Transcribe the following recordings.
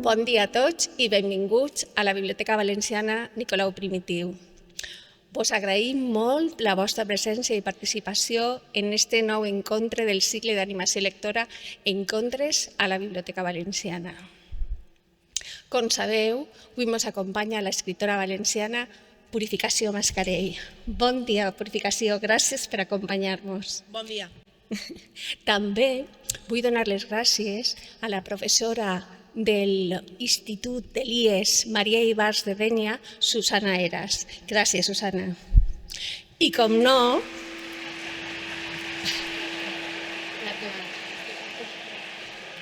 Bon dia a tots i benvinguts a la Biblioteca Valenciana Nicolau Primitiu. Vos agraïm molt la vostra presència i participació en este nou encontre del cicle d'animació lectora Encontres a la Biblioteca Valenciana. Com sabeu, avui ens acompanya l'escriptora valenciana Purificació Mascarell. Bon dia, Purificació, gràcies per acompanyar-nos. Bon dia. També vull donar les gràcies a la professora de l'Institut de l'IES Maria Ibars de Dénia, Susana Eras. Gràcies, Susana. I com no,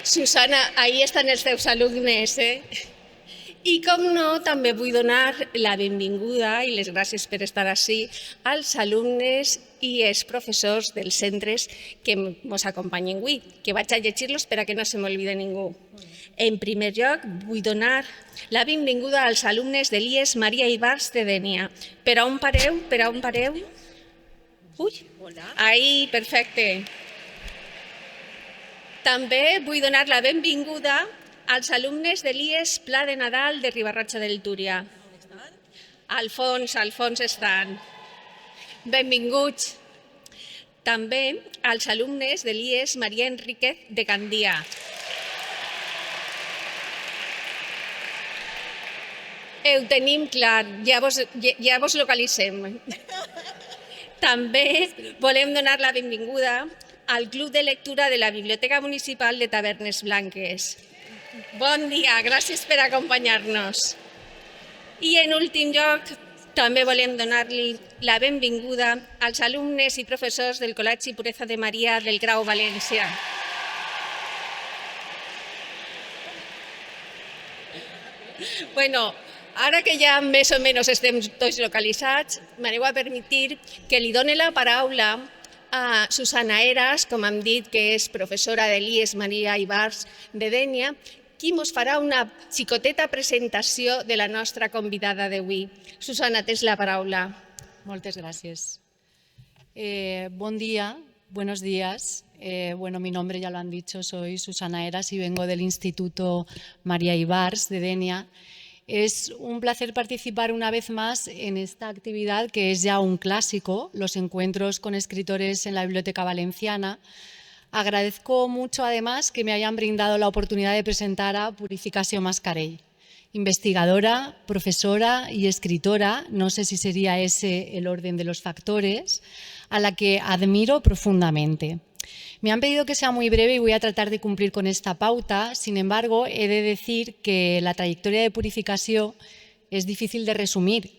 Susana, ahí estan els teus alumnes, I com no, també vull donar la benvinguda i les gràcies per estar ací als alumnes i els professors dels centres que ens acompanyen avui, que vaig a llegir-los per a que no se m'olvide ningú. En primer lloc, vull donar la benvinguda als alumnes de l'IES Maria Ibars de Dénia. Per a on pareu? Per a on pareu? Ui, ahí, perfecte. També vull donar la benvinguda als alumnes de l'IES Pla de Nadal de Riba-roja del Túria. Al fons estan. Benvinguts. També als alumnes de l'IES Maria Enríquez de Gandia. Ho tenim clar, ja vos localitzem. També volem donar la benvinguda al Club de Lectura de la Biblioteca Municipal de Tavernes Blanques. Bon dia, gràcies per acompanyar-nos. I en últim lloc, també volem donar-li la benvinguda als alumnes i professors del Col·legi Pureza de Maria del Grau València. Bueno, ara que ja més o menys estem tots localitzats, m'aneu a permetir que li doni la paraula a Susana Eras, com hem dit, que és professora de l'IES Maria Ibars de Dénia, qui ens farà una xicoteta presentació de la nostra convidada d'avui. Susana, tens la paraula. Moltes gràcies. Buen día, buenos días. Mi nombre ya lo han dicho, soy Susana Eras y vengo del Instituto Maria Ibars de Dénia. Es un placer participar una vez más en esta actividad que es ya un clásico, los encuentros con escritores en la Biblioteca Valenciana. Agradezco mucho además que me hayan brindado la oportunidad de presentar a Purificació Mascarell, investigadora, profesora y escritora, no sé si sería ese el orden de los factores, a la que admiro profundamente. Me han pedido que sea muy breve y voy a tratar de cumplir con esta pauta. Sin embargo, he de decir que la trayectoria de Purificació es difícil de resumir,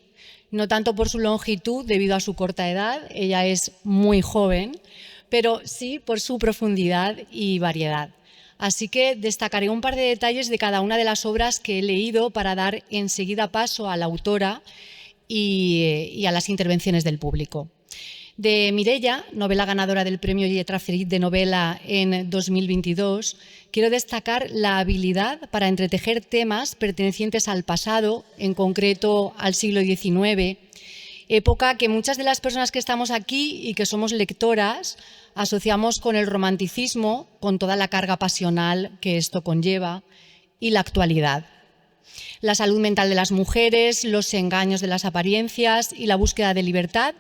no tanto por su longitud debido a su corta edad, ella es muy joven, pero sí por su profundidad y variedad. Así que destacaré un par de detalles de cada una de las obras que he leído para dar enseguida paso a la autora y a las intervenciones del público. De Mireia, novela ganadora del Premio Lletra Ferit de Novela en 2022, quiero destacar la habilidad para entretejer temas pertenecientes al pasado, en concreto al siglo XIX, época que muchas de las personas que estamos aquí y que somos lectoras asociamos con el romanticismo, con toda la carga pasional que esto conlleva, y la actualidad. La salud mental de las mujeres, los engaños de las apariencias y la búsqueda de libertad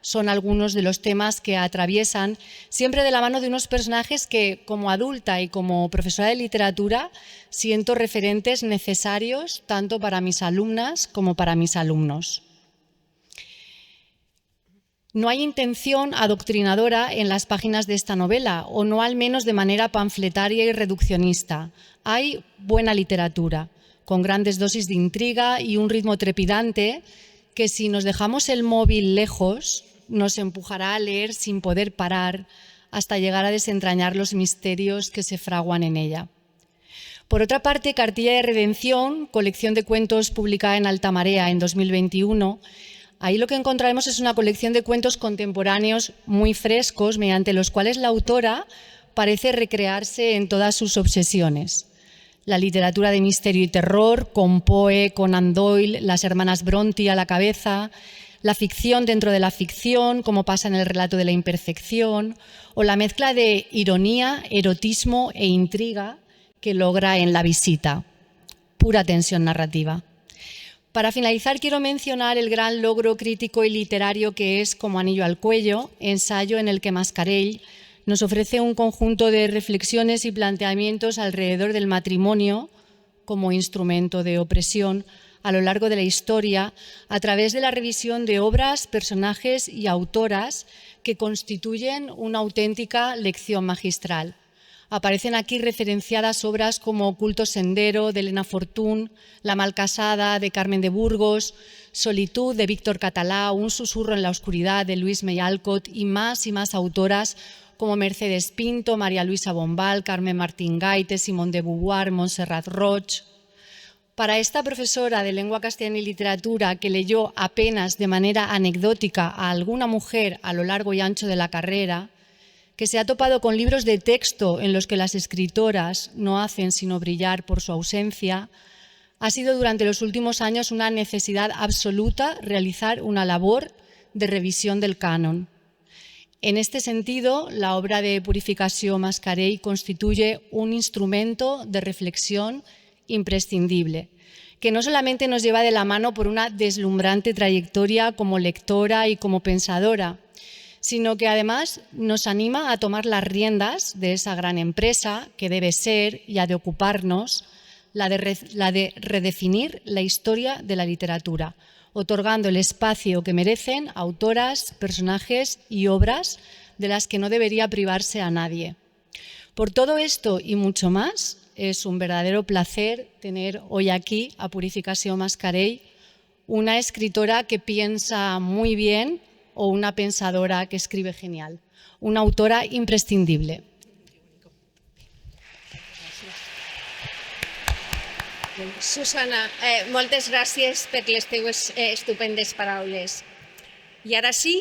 son algunos de los temas que atraviesan, siempre de la mano de unos personajes que, como adulta y como profesora de literatura, siento referentes necesarios tanto para mis alumnas como para mis alumnos. No hay intención adoctrinadora en las páginas de esta novela, o no al menos de manera panfletaria y reduccionista. Hay buena literatura, con grandes dosis de intriga y un ritmo trepidante que, si nos dejamos el móvil lejos, nos empujará a leer sin poder parar hasta llegar a desentrañar los misterios que se fraguan en ella. Por otra parte, Cartilla de Redención, colección de cuentos publicada en Alta Marea en 2021, ahí lo que encontraremos es una colección de cuentos contemporáneos muy frescos, mediante los cuales la autora parece recrearse en todas sus obsesiones. La literatura de misterio y terror, con Poe, Conan Doyle, las hermanas Brontë a la cabeza, la ficción dentro de la ficción, como pasa en el relato de la imperfección, o la mezcla de ironía, erotismo e intriga que logra en La visita. pura tensión narrativa. Para finalizar, quiero mencionar el gran logro crítico y literario que es Como anillo al cuello, ensayo en el que Mascarell nos ofrece un conjunto de reflexiones y planteamientos alrededor del matrimonio como instrumento de opresión a lo largo de la historia, a través de la revisión de obras, personajes y autoras que constituyen una auténtica lección magistral. Aparecen aquí referenciadas obras como Culto Sendero, de Elena Fortún, La Malcasada, de Carmen de Burgos, Solitud, de Víctor Catalá, Un susurro en la oscuridad, de Luis May Alcott, y más autoras como Mercedes Pinto, María Luisa Bombal, Carmen Martín Gaite, Simone de Beauvoir, Montserrat Roig. Para esta profesora de lengua castellana y literatura que leyó apenas de manera anecdótica a alguna mujer a lo largo y ancho de la carrera, que se ha topado con libros de texto en los que las escritoras no hacen sino brillar por su ausencia, ha sido durante los últimos años una necesidad absoluta realizar una labor de revisión del canon. En este sentido, la obra de Purificació Mascarell constituye un instrumento de reflexión imprescindible, que no solamente nos lleva de la mano por una deslumbrante trayectoria como lectora y como pensadora, sino que además nos anima a tomar las riendas de esa gran empresa que debe ser y a de ocuparnos, la de redefinir la historia de la literatura, otorgando el espacio que merecen autoras, personajes y obras de las que no debería privarse a nadie. Por todo esto y mucho más, es un verdadero placer tener hoy aquí a Purificació Mascarell, una escritora que piensa muy bien o una pensadora que escribe genial, una autora imprescindible. Susana, moltes gràcies per les teues estupendes paraules. I ara sí,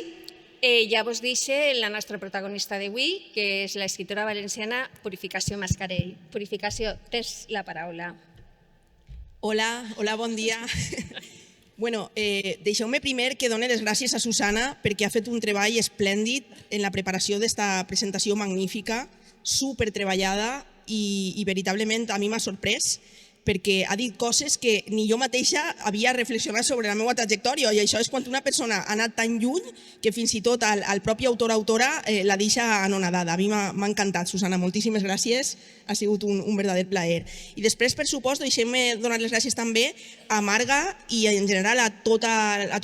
ja vos deixe la nostra protagonista d'avui, que és l'escriptora valenciana Purificació Mascarell. Purificació, tens la paraula. Hola, bon dia. Bueno, deixeu-me primer que doni les gràcies a Susana perquè ha fet un treball esplèndid en la preparació d'esta presentació magnífica, supertreballada i veritablement a mi m'ha sorprès perquè ha dit coses que ni jo mateixa havia reflexionat sobre la meva trajectòria, i això és quan una persona ha anat tan lluny que fins i tot el propi autora la deixa anonadada. A mi m'ha encantat, Susana, moltíssimes gràcies, ha sigut un verdader plaer. I després, per supost, deixem-me donar les gràcies també a Marga i en general a tot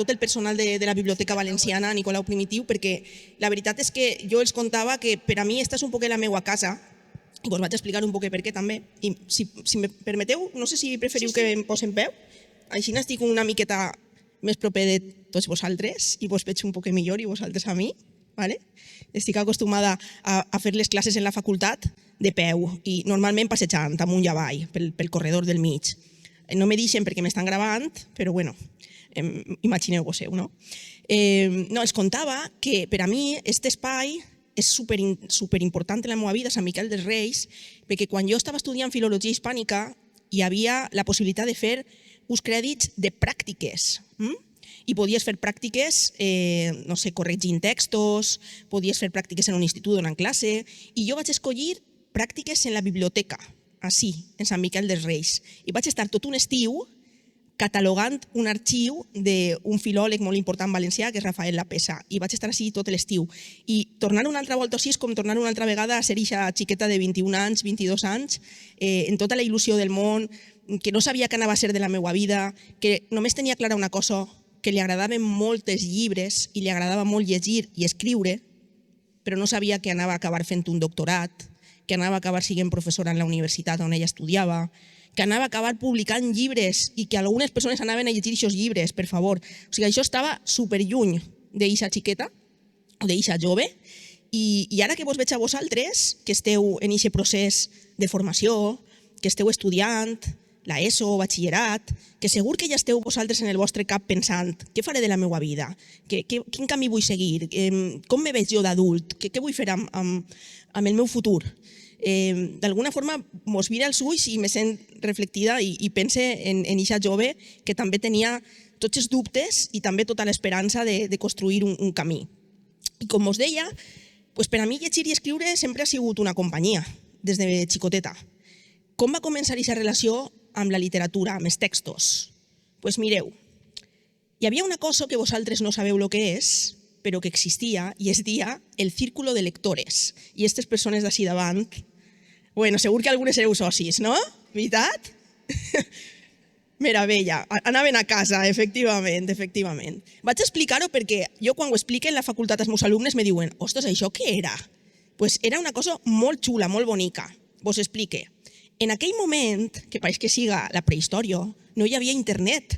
el personal de la Biblioteca Valenciana, Nicolau Primitiu, perquè la veritat és que jo els contava que per a mi esta és un poquet la meva casa, i us vaig explicar un poquet per què també. I si me permeteu, no sé si preferiu que em posi en peu. Així estic una miqueta més proper de tots vosaltres i vos veig un poquet millor i vosaltres a mi. Estic acostumada a fer les classes en la facultat de peu i normalment passejant amunt i avall pel corredor del mig. No me deixen perquè m'estan gravant, però bueno, imagineu-vos-ho, no? Els contava que per a mi aquest espai és superimportant en la meva vida, Sant Miquel dels Reis, perquè quan jo estava estudiant filologia hispànica hi havia la possibilitat de fer uns crèdits de pràctiques. I podies fer pràctiques, no sé, corregint textos, podies fer pràctiques en un institut donant classe, i jo vaig escollir pràctiques en la biblioteca, així, en Sant Miquel dels Reis. I vaig estar tot un estiu catalogant un arxiu d'un filòleg molt important valencià, que és Rafael Lapesa, i vaig estar així tot l'estiu. I tornar una altra volta així és com tornar una altra vegada a ser ixa xiqueta de 21 anys, 22 anys, en tota la il·lusió del món, que no sabia què anava a ser de la meva vida, que només tenia clara una cosa, que li agradaven moltes llibres i li agradava molt llegir i escriure, però no sabia que anava a acabar fent un doctorat, que anava a acabar sent professora en la universitat on ella estudiava, que anava a acabar publicant llibres i que algunes persones anaven a llegir aquests llibres, per favor. O sigui, això estava superlluny d'eixa xiqueta, o d'eixa jove, i ara que vos veig a vosaltres, que esteu en aquest procés de formació, que esteu estudiant, la ESO, batxillerat, que segur que ja esteu vosaltres en el vostre cap pensant què faré de la meva vida, quin camí vull seguir, com me veig jo d'adult, què vull fer amb el meu futur. D'alguna forma mos mira els ulls i me sent reflectida i pense en eixa jove que també tenia tots els dubtes i també tota l'esperança de construir un camí. I com us deia, per a mi llegir i escriure sempre ha sigut una companyia, des de xicoteta. Com va començar aquesta relació amb la literatura, amb els textos? Doncs mireu, hi havia una cosa que vosaltres no sabeu el que és, però que existia i es dia el Círculo de Lectores. I aquestes persones d'ací davant, bueno, segur que algunes sereu socis, no? Veritat? Meravella, anaven a casa, efectivament, efectivament. Vaig explicar-ho perquè jo quan ho explique en la facultat als meus alumnes me diuen «Ostres, això què era?» Pues era una cosa molt xula, molt bonica. Vos explique. En aquell moment, que pareix que siga la prehistòria, no hi havia internet,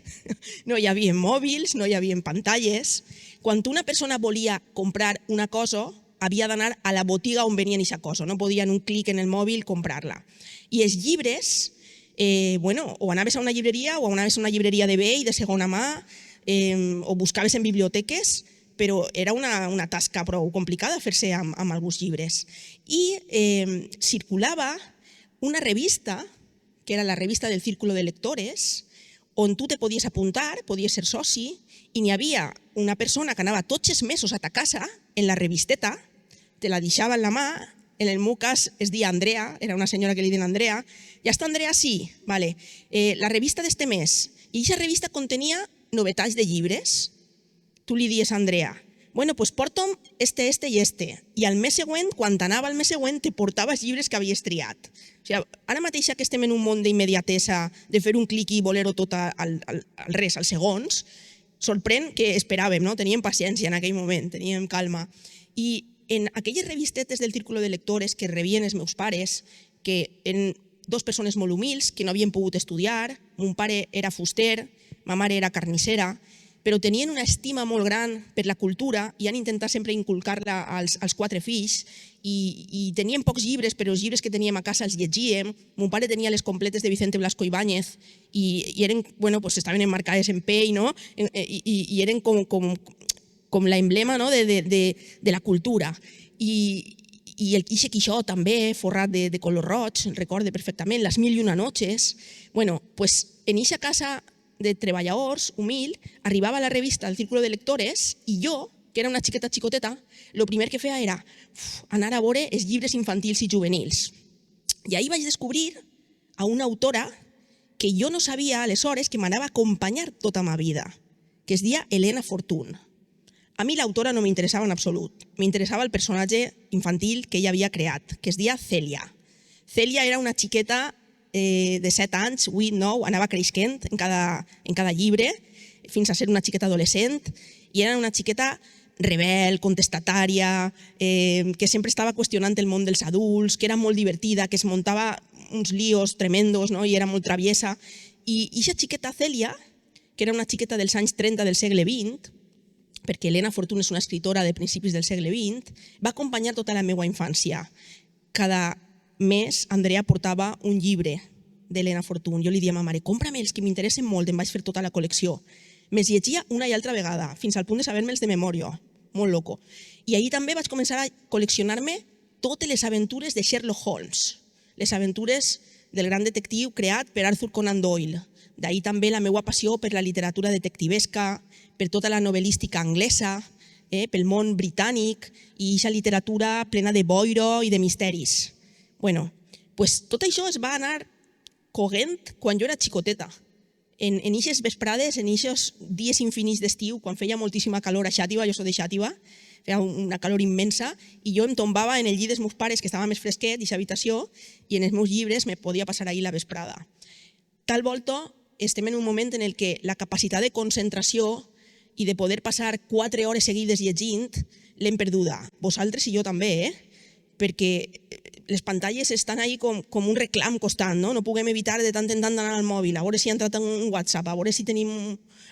no hi havia mòbils, no hi havia pantalles. Quan una persona volia comprar una cosa, havia d'anar a la botiga on venien aquesta cosa, no podia en un clic en el mòbil comprar-la. I els llibres, o anaves a una llibreria o anaves a una llibreria de vell, de segona mà, o buscaves en biblioteques, però era una tasca prou complicada fer-se amb alguns llibres. I circulava una revista, que era la revista del Círculo de Lectores, on tu te podies apuntar, podies ser soci, i n'hi havia una persona que anava tots els mesos a ta casa, en la revisteta, te la deixava en la mà, en el meu cas es deia Andrea, era una senyora que li deien Andrea, ja està Andrea, sí, vale. La revista d'este mes, i aquesta revista contenia novetats de llibres. Tu li dies a Andrea, bueno, pues porta'm este i este. I al mes següent, quan t'anava al mes següent, te portava els llibres que havies triat. O sigui, ara mateix que estem en un món d'immediatesa, de fer un clic i voler-ho tot al res, als segons, sorprèn que esperàvem, no? Teníem paciència en aquell moment, teníem calma. I en aquelles revistetes del Círculo de Lectores que rebien els meus pares, que eren dues persones molt humils, que no havien pogut estudiar, mon pare era fuster, ma mare era carnissera, però tenien una estima molt gran per la cultura i han intentat sempre inculcar-la als quatre fills i tenien pocs llibres, però els llibres que teníem a casa els llegíem. Mon pare tenia les completes de Vicente Blasco Ibáñez i eren, bueno, pues estaven emmarcades en pell, no? I eren com l'emblema, no? de la cultura. I el Quixe Quixot també, forrat de color roig, recorde perfectament, les 1001 noches. Bueno, pues en eixa casa de treballadors, humil, arribava la revista al Círculo de Lectores i jo, que era una xiqueta xicoteta, el primer que feia era anar a veure els llibres infantils i juvenils. I ahí vaig descobrir a una autora que jo no sabia aleshores que m'anava a acompanyar tota ma vida, que es deia Elena Fortún. A mi l'autora no m'interessava en absolut, m'interessava el personatge infantil que ella havia creat, que es deia Cèlia. Cèlia era una xiqueta de 7 anys, 8, 9, anava creixent en cada llibre, fins a ser una xiqueta adolescent, i era una xiqueta rebel, contestatària, que sempre estava qüestionant el món dels adults, que era molt divertida, que es muntava uns líos tremendos, no? I era molt traviesa. I aquesta xiqueta Cèlia, que era una xiqueta dels anys 30 del segle XX, perquè Elena Fortún és una escritora de principis del segle XX, va acompanyar tota la meva infància. Cada mes, Andrea portava un llibre d'Elena Fortún. Jo li dia a ma mare, compra-me els que m'interessen molt, em vaig fer tota la col·lecció. Me'ls llegia una i altra vegada, fins al punt de saber-me'ls de memòria. Molt loco. I ahir també vaig començar a col·leccionar-me totes les aventures de Sherlock Holmes, les aventures del gran detectiu creat per Arthur Conan Doyle. D'ahir també la meva passió per la literatura detectivesca, per tota la novel·lística anglesa, pel món britànic i aquesta literatura plena de boiro i de misteris. Bueno, pues tot això es va anar coguent quan jo era xicoteta. En eixes vesprades, en eixos dies infinits d'estiu, quan feia moltíssima calor a Xàtiva, jo soc de Xàtiva, feia una calor immensa, i jo em tombava en el llit dels meus pares, que estava més fresquet, a aquesta habitació, i en els meus llibres me podia passar ahir la vesprada. Tal volta, estem en un moment en què la capacitat de concentració i de poder passar 4 hores seguides llegint l'hem perduda. Vosaltres i jo també, perquè les pantalles estan ahí com un reclam constant, no? No puguem evitar de tant en tant d'anar al mòbil, a veure si ha entrat en un WhatsApp, a veure si tenim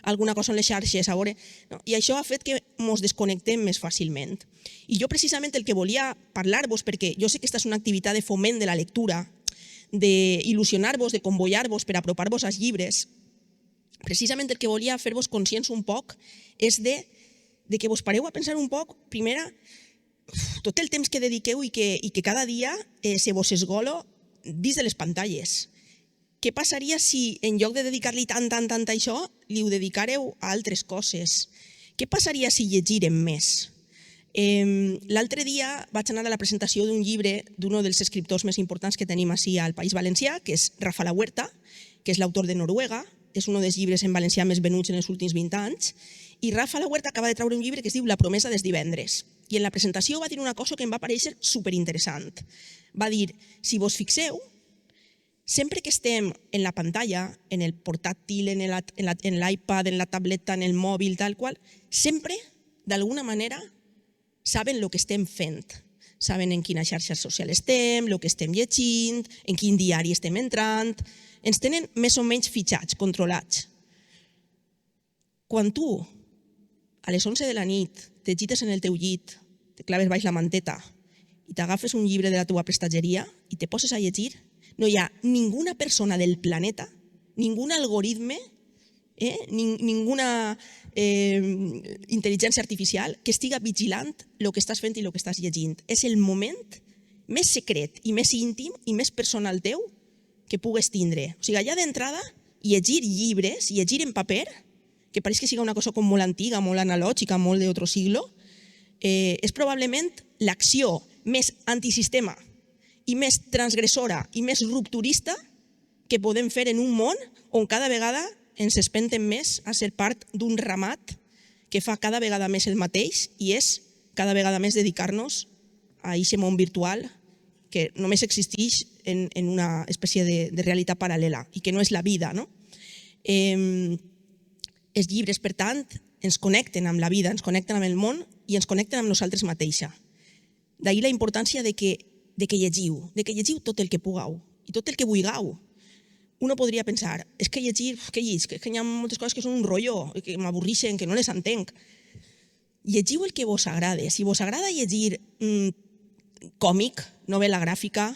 alguna cosa en les xarxes, a veure... No? I això ha fet que ens desconnectem més fàcilment. I jo precisament el que volia parlar-vos, perquè jo sé que aquesta és una activitat de foment de la lectura, d'il·lusionar-vos, de convoiar-vos per apropar-vos als llibres, precisament el que volia fer-vos conscients un poc és de que vos pareu a pensar un poc, primera, tot el temps que dediqueu i que cada dia se vos esgolo dins de les pantalles. Què passaria si en lloc de dedicar-li tant a això, li ho dedicareu a altres coses? Què passaria si llegirem més? L'altre dia vaig anar a la presentació d'un llibre d'un dels escriptors més importants que tenim així al País Valencià, que és Rafa La Huerta, que és l'autor de Noruega, és un dels llibres en valencià més venuts en els últims 20 anys, i Rafa La Huerta acaba de treure un llibre que es diu La promesa dels divendres. I en la presentació va dir una cosa que em va parèixer superinteressant. Va dir, si vos fixeu, sempre que estem en la pantalla, en el portàtil, en l'iPad, en la tableta, en el mòbil, tal qual, sempre, d'alguna manera, saben el que estem fent. Saben en quina xarxa social estem, el que estem llegint, en quin diari estem entrant. Ens tenen més o menys fitxats, controlats. Quan tu, a les 11 de la nit, t'agites en el teu llit, te claves baix la manteta i t'agafes un llibre de la teva prestatgeria i te poses a llegir, no hi ha ninguna persona del planeta, ningún algoritme, ninguna intel·ligència artificial que estiga vigilant el que estàs fent i el que estàs llegint. És el moment més secret i més íntim i més personal teu que pugues tindre. O sigui, allà d'entrada, llegir llibres, llegir en paper, que pareix que siga una cosa com molt antiga, molt analògica, molt d'altre siglo, és probablement l'acció més antisistema i més transgressora i més rupturista que podem fer en un món on cada vegada ens espenten més a ser part d'un ramat que fa cada vegada més el mateix i és cada vegada més dedicar-nos a aquest món virtual que només existeix en una espècie de realitat paral·lela i que no és la vida. Els llibres, per tant, ens connecten amb la vida, ens connecten amb el món i ens connecten amb nosaltres mateixa. D'ahir la importància de que llegiu tot el que pugueu i tot el que vulgueu. Uno podria pensar, és que llegir, què llig? Que hi ha moltes coses que són un rotllo, que m'avorreixen, que no les entenc. Llegiu el que vos agrada. Si vos agrada llegir còmic, novel·la gràfica,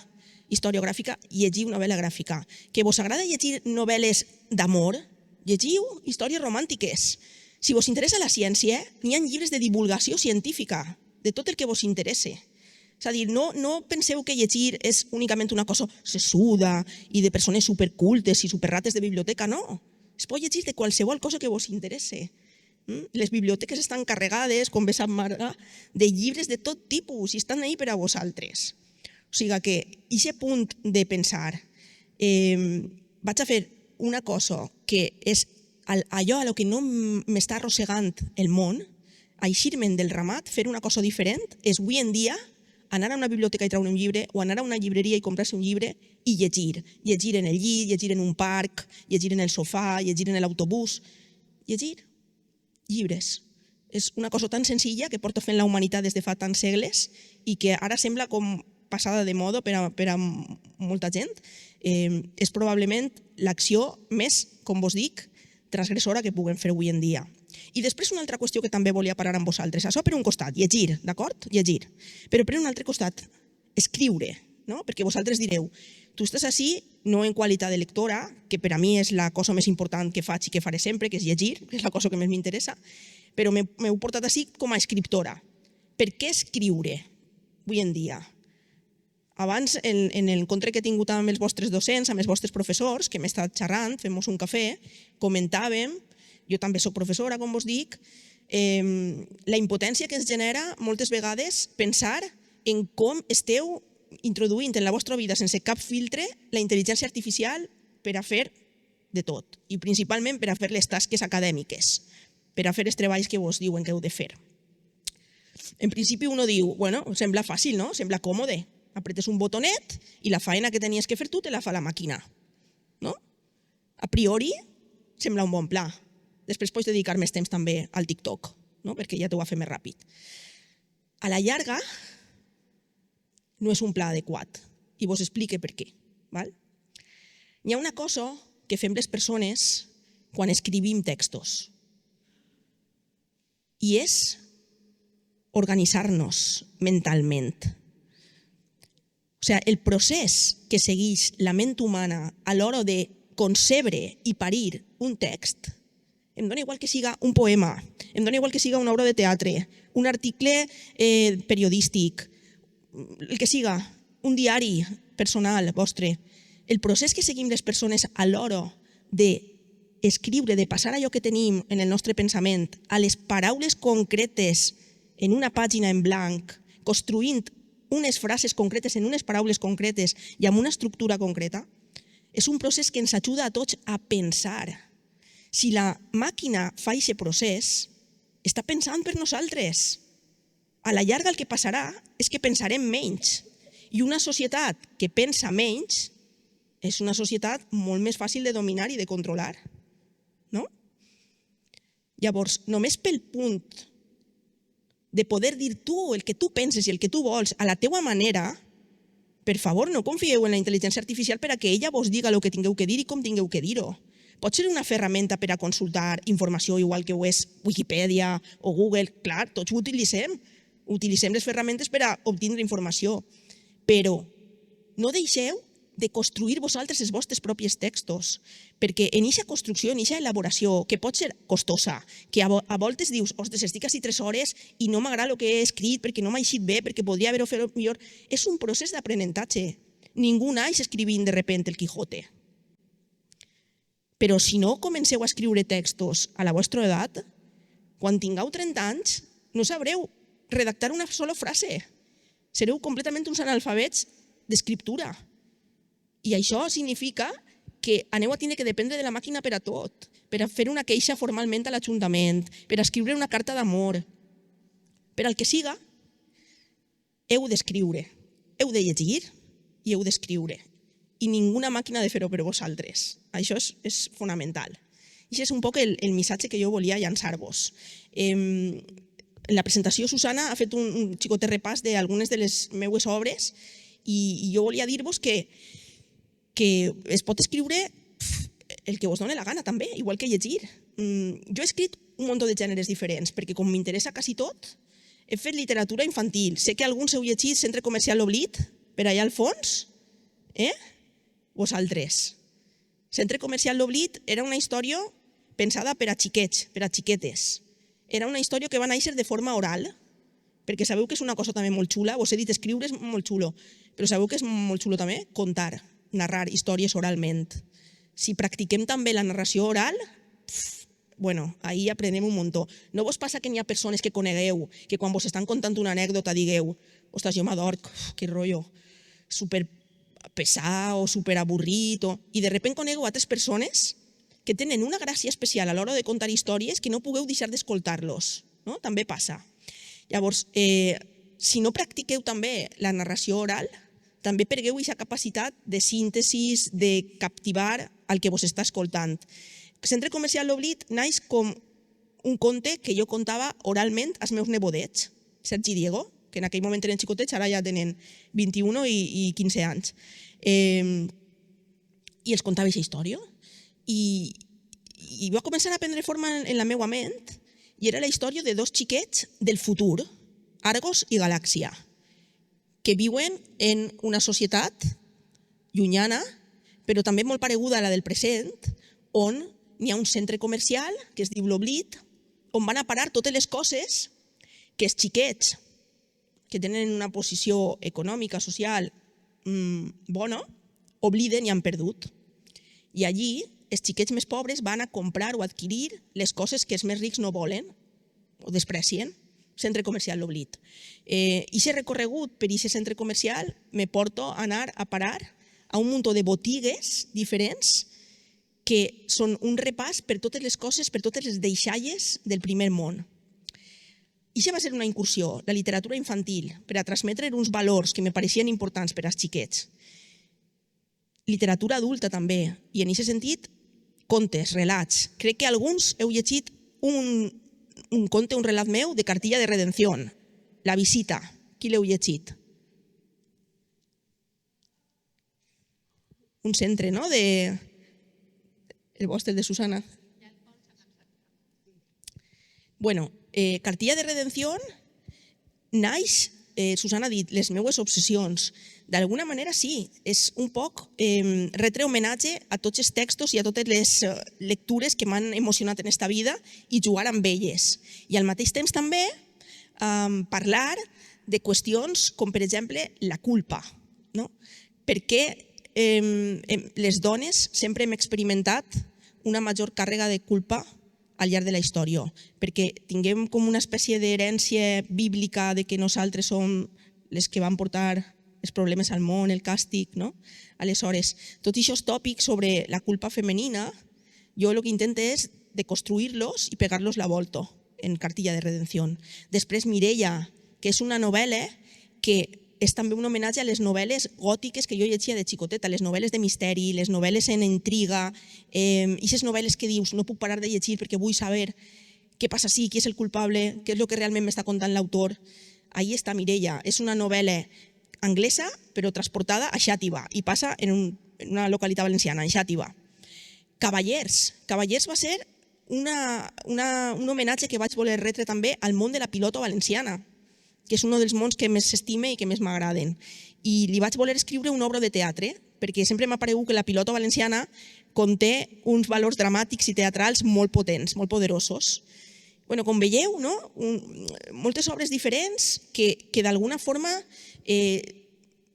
historiogràfica, llegiu novel·la gràfica. Que vos agrada llegir novel·les d'amor, llegiu històries romàntiques. Si vos interessa la ciència, n'hi ha llibres de divulgació científica, de tot el que vos interessa. És a dir, no penseu que llegir és únicament una cosa sessuda i de persones supercultes i superrates de biblioteca, no. Es pot llegir de qualsevol cosa que vos interessa. Les biblioteques estan carregades, com bé sap Marga, de llibres de tot tipus i estan ahí per a vosaltres. O sigui que, aquest punt de pensar, vaig a fer una cosa que és allò a lo que no m'està arrossegant el món, eixir-me'n del ramat, fer una cosa diferent, és avui en dia anar a una biblioteca i treure un llibre o anar a una llibreria i comprar-se un llibre i llegir. Llegir en el llit, llegir en un parc, llegir en el sofà, llegir en l'autobús. Llegir llibres. És una cosa tan senzilla que porta fent la humanitat des de fa tants segles i que ara sembla com passada de moda per a molta gent. És probablement l'acció més, com vos dic, transgressora que puguem fer avui en dia. I després una altra qüestió que també volia parar amb vosaltres. Això per un costat, llegir, d'acord? Llegir. Però per un altre costat, escriure, no? Perquè vosaltres direu, tu estàs així no en qualitat de lectora, que per a mi és la cosa més important que faig i que faré sempre, que és llegir, que és la cosa que més m'interessa, però m'heu portat així com a escriptora. Per què escriure avui en dia? Abans, en l'encontre que he tingut amb els vostres docents, amb els vostres professors, que m'he estat xerrant, fem-nos un cafè, comentàvem, jo també soc professora, com vos dic, la impotència que ens genera moltes vegades pensar en com esteu introduint en la vostra vida sense cap filtre la intel·ligència artificial per a fer de tot i principalment per a fer les tasques acadèmiques, per a fer els treballs que vos diuen que heu de fer. En principi uno diu, bueno, sembla fàcil, no? Sembla còmode. Apretes un botonet i la feina que tenies que fer tu te la fa la màquina. No? A priori sembla un bon pla. Després pots dedicar més temps també al TikTok, no? Perquè ja t'ho va fer més ràpid. A la llarga no és un pla adequat i vos explique per què. Hi ha una cosa que fem les persones quan escrivim textos i és organitzar-nos mentalment. O sigui, el procés que segueix la ment humana a l'hora de concebre i parir un text, em dona igual que siga un poema, em dona igual que siga una obra de teatre, un article periodístic, el que siga, un diari personal vostre. El procés que seguim les persones a l'hora d'escriure, de passar allò que tenim en el nostre pensament a les paraules concretes en una pàgina en blanc, construint unes frases concretes en unes paraules concretes i amb una estructura concreta, És un procés que ens ajuda a tots a pensar. Si la màquina fa aquest procés, està pensant per nosaltres. A la llarga el que passarà és que pensarem menys. I una societat que pensa menys és una societat molt més fàcil de dominar i de controlar. No? Llavors, només pel punt de poder dir tu el que tu penses i el que tu vols a la teua manera, per favor, no confieu en la intel·ligència artificial per a que ella vos diga el que tingueu que dir i com tingueu que dir-ho. Pot ser una ferramenta per a consultar informació igual que ho és Wikipedia o Google. Clar, tots ho utilitzem. Utilitzem les ferramentes per a obtindre informació. Però no deixeu de construir vosaltres els vostres propis textos, perquè en aquesta construcció, en aquesta elaboració, que pot ser costosa, que a voltes dius, ostres, estic així 3 hores i no m'agrada el que he escrit perquè no m'ha eixit bé, perquè podria haver-ho fet millor, és un procés d'aprenentatge. Ningú naix escrivint de repente el Quijote. Però si no comenceu a escriure textos a la vostra edat, quan tingueu 30 anys, no sabreu redactar una sola frase. Sereu completament uns analfabets d'escriptura. I això significa que aneu a tindre que dependre de la màquina per a tot, per a fer una queixa formalment a l'Ajuntament, per a escriure una carta d'amor. Per al que siga, heu d'escriure, heu de llegir i heu d'escriure. I ninguna màquina ha de fer-ho per vosaltres. Això és fonamental. I això és un poc el missatge que jo volia llançar-vos. En la presentació, Susana ha fet un xicotet repàs d'algunes de les meues obres i jo volia dir-vos que es pot escriure el que vos doni la gana també, igual que llegir. Jo he escrit un munt de gèneres diferents perquè com m'interessa quasi tot, he fet literatura infantil. Sé que alguns heu llegit Centre Comercial L'Oblit, per allà al fons, vosaltres. Centre Comercial L'Oblit era una història pensada per a xiquets, per a xiquetes. Era una història que va néixer de forma oral, perquè sabeu que és una cosa també molt xula, vos he dit escriure és molt xulo, però sabeu que és molt xulo també contar, narrar històries oralment. Si practiquem també la narració oral, ahí aprenem un muntó. No vos passa que n'hi ha persones que conegueu, que quan vos estan contant una anècdota digueu, ostres, jo m'adorc, que rotllo, super pesat o super avorrit, i de sobte conegueu altres persones que tenen una gràcia especial a l'hora de contar històries que no pugueu deixar d'escoltar-los. També passa. Llavors, si no practiqueu també la narració oral, també perdeu aquesta capacitat de síntesi, de captivar el que vos està escoltant. Centre Comercial L'Oblit naix com un conte que jo contava oralment als meus nebodets, Sergi i Diego, que en aquell moment eren xicotets, ara ja tenen 21 i 15 anys. I els contava aquesta història. I va començar a prendre forma en la meva ment i era la història de 2 xiquets del futur, Argos i Galàxia, que viuen en una societat llunyana, però també molt pareguda a la del present, on hi ha un centre comercial que es diu L'Oblit, on van a parar totes les coses que els xiquets que tenen una posició econòmica, social bona, obliden i han perdut. I allí els xiquets més pobres van a comprar o adquirir les coses que els més rics no volen o desprecien. Centre Comercial L'Oblit. I aquest recorregut per aquest centre comercial me porto a anar a parar a un munt de botigues diferents que són un repàs per totes les coses, per totes les deixalles del primer món. I això va ser una incursió, la literatura infantil, per a transmetre uns valors que me pareixien importants per als xiquets. Literatura adulta també, i en aquest sentit, contes, relats. Crec que alguns heu llegit un conte, un relat meu de Cartilla de Redenció, La visita. Qui l'heu llegit? Un centre, no? El vostre, de Susana. Bueno, Cartilla de Redenció naix, Susana ha dit, les meues obsessions. D'alguna manera sí, és un poc retre homenatge a tots els textos i a totes les lectures que m'han emocionat en esta vida i jugar amb elles. I al mateix temps també parlar de qüestions com, per exemple, la culpa. Perquè les dones sempre hem experimentat una major càrrega de culpa al llarg de la història, perquè tinguem com una espècie d'herència bíblica de que nosaltres som les que van portar els problemes al món, el càstig, no? Aleshores, tots aquests tòpics sobre la culpa femenina, jo el que intento és deconstruir-los i pegar-los la volta en Cartilla de Redenció. Després Mireia, que és una novel·la que és també un homenatge a les novel·les gòtiques que jo llegia de xicoteta, les novel·les de misteri, les novel·les en intriga, aquestes novel·les que dius no puc parar de llegir perquè vull saber què passa així, qui és el culpable, què és el que realment m'està contant l'autor. Ahí està Mireia, és una novel·la anglesa però transportada a Xàtiva i passa en una localitat valenciana, en Xàtiva. Cavallers va ser un homenatge que vaig voler retre també al món de la pilota valenciana, que és un dels mons que més s'estime i que més m'agraden. I li vaig voler escriure una obra de teatre, perquè sempre m'ha paregut que la pilota valenciana conté uns valors dramàtics i teatrals molt potents, molt poderosos. Com veieu, moltes obres diferents que d'alguna forma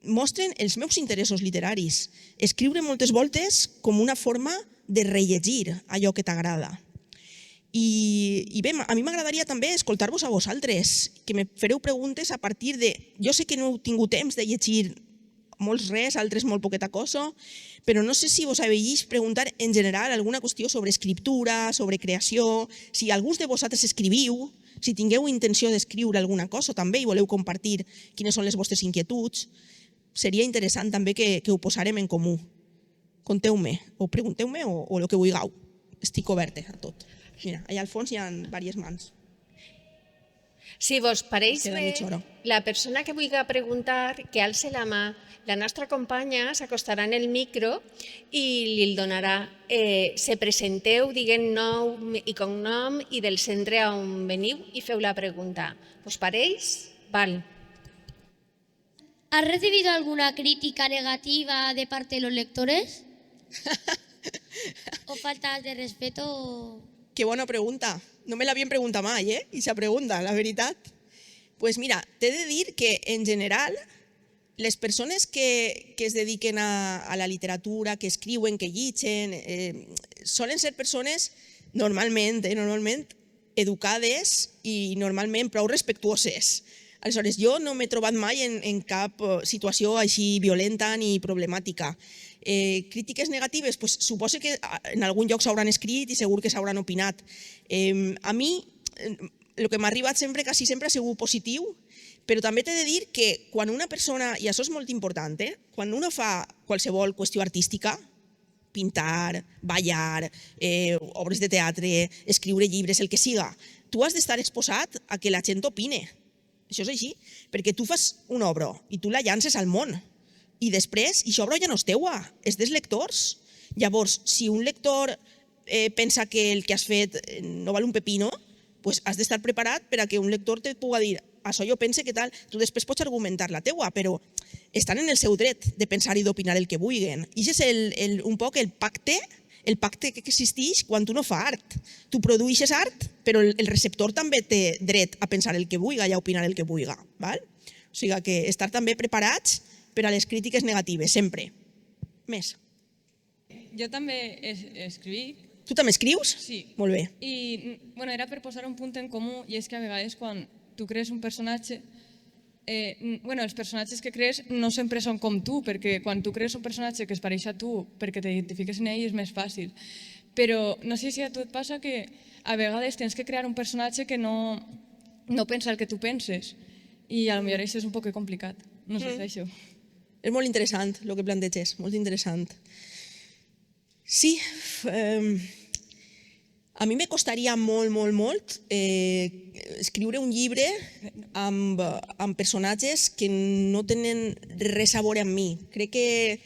mostren els meus interessos literaris. Escriure moltes voltes com una forma de rellegir allò que t'agrada. I bé, a mi m'agradaria també escoltar-vos a vosaltres, que me fareu preguntes a partir de... Jo sé que no heu tingut temps de llegir molts res, altres molt poqueta cosa, però no sé si vos haveies preguntar en general alguna qüestió sobre escriptura, sobre creació, si alguns de vosaltres escriviu, si tingueu intenció d'escriure alguna cosa també i voleu compartir quines són les vostres inquietuds, seria interessant també que ho posarem en comú. Conteu-me, o pregunteu-me o el que vulgueu. Estic oberta a tot. Mira, allà al fons hi ha diverses mans. Si vos pareix bé, la persona que vulgui preguntar, que alce la mà, la nostra companya s'acostarà en el micro i li el donarà. Se presenteu, diguem nom i cognom i del centre on veniu i feu la pregunta. Vos pareix? Val. ¿Has recibido alguna crítica negativa de parte de los lectores? ¿O faltas de respeto? Que bona pregunta. No me l'havien preguntat mai, Ixa pregunta, la veritat. Pues mira, t'he de dir que, en general, les persones que es dediquen a la literatura, que escriuen, que llitgen, solen ser persones normalment educades i normalment prou respectuoses. Aleshores, jo no m'he trobat mai en cap situació així violenta ni problemàtica. Crítiques negatives, suposo que en algun lloc s'hauran escrit i segur que s'hauran opinat. A mi, el que m'ha arribat sempre, quasi sempre ha sigut positiu, però també t'he de dir que quan una persona, i això és molt important, quan una fa qualsevol qüestió artística, pintar, ballar, obres de teatre, escriure llibres, el que siga, tu has d'estar exposat a que la gent opine. Això és així, perquè tu fas una obra i tu la llances al món. I després, aquesta obra ja no és teua, és dels lectors. Llavors, si un lector pensa que el que has fet no val un pepino, doncs has d'estar preparat per a que un lector te pugui dir això jo pense que tal, tu després pots argumentar la teua, però estan en el seu dret de pensar i d'opinar el que vulguin. I és un poc el pacte que existeix quan tu no fas art. Tu produeixes art, però el receptor també té dret a pensar el que vulgui i a opinar el que vulgui. O sigui que estar també preparats per a les crítiques negatives, sempre. Més. Jo també escrivic. Tu també escrius? Sí. Molt bé. I era per posar un punt en comú, i és que a vegades quan tu crees un personatge, els personatges que crees no sempre són com tu, perquè quan tu crees un personatge que es pareix a tu perquè t'identifiques en ell és més fàcil. Però no sé si a tu et passa que a vegades tens que crear un personatge que no pensa el que tu penses i potser això és un poc complicat. No sé si això. És molt interessant el que planteges, molt interessant. Sí, a mi me costaria molt escriure un llibre amb personatges que no tenen res a veure amb mi. Crec que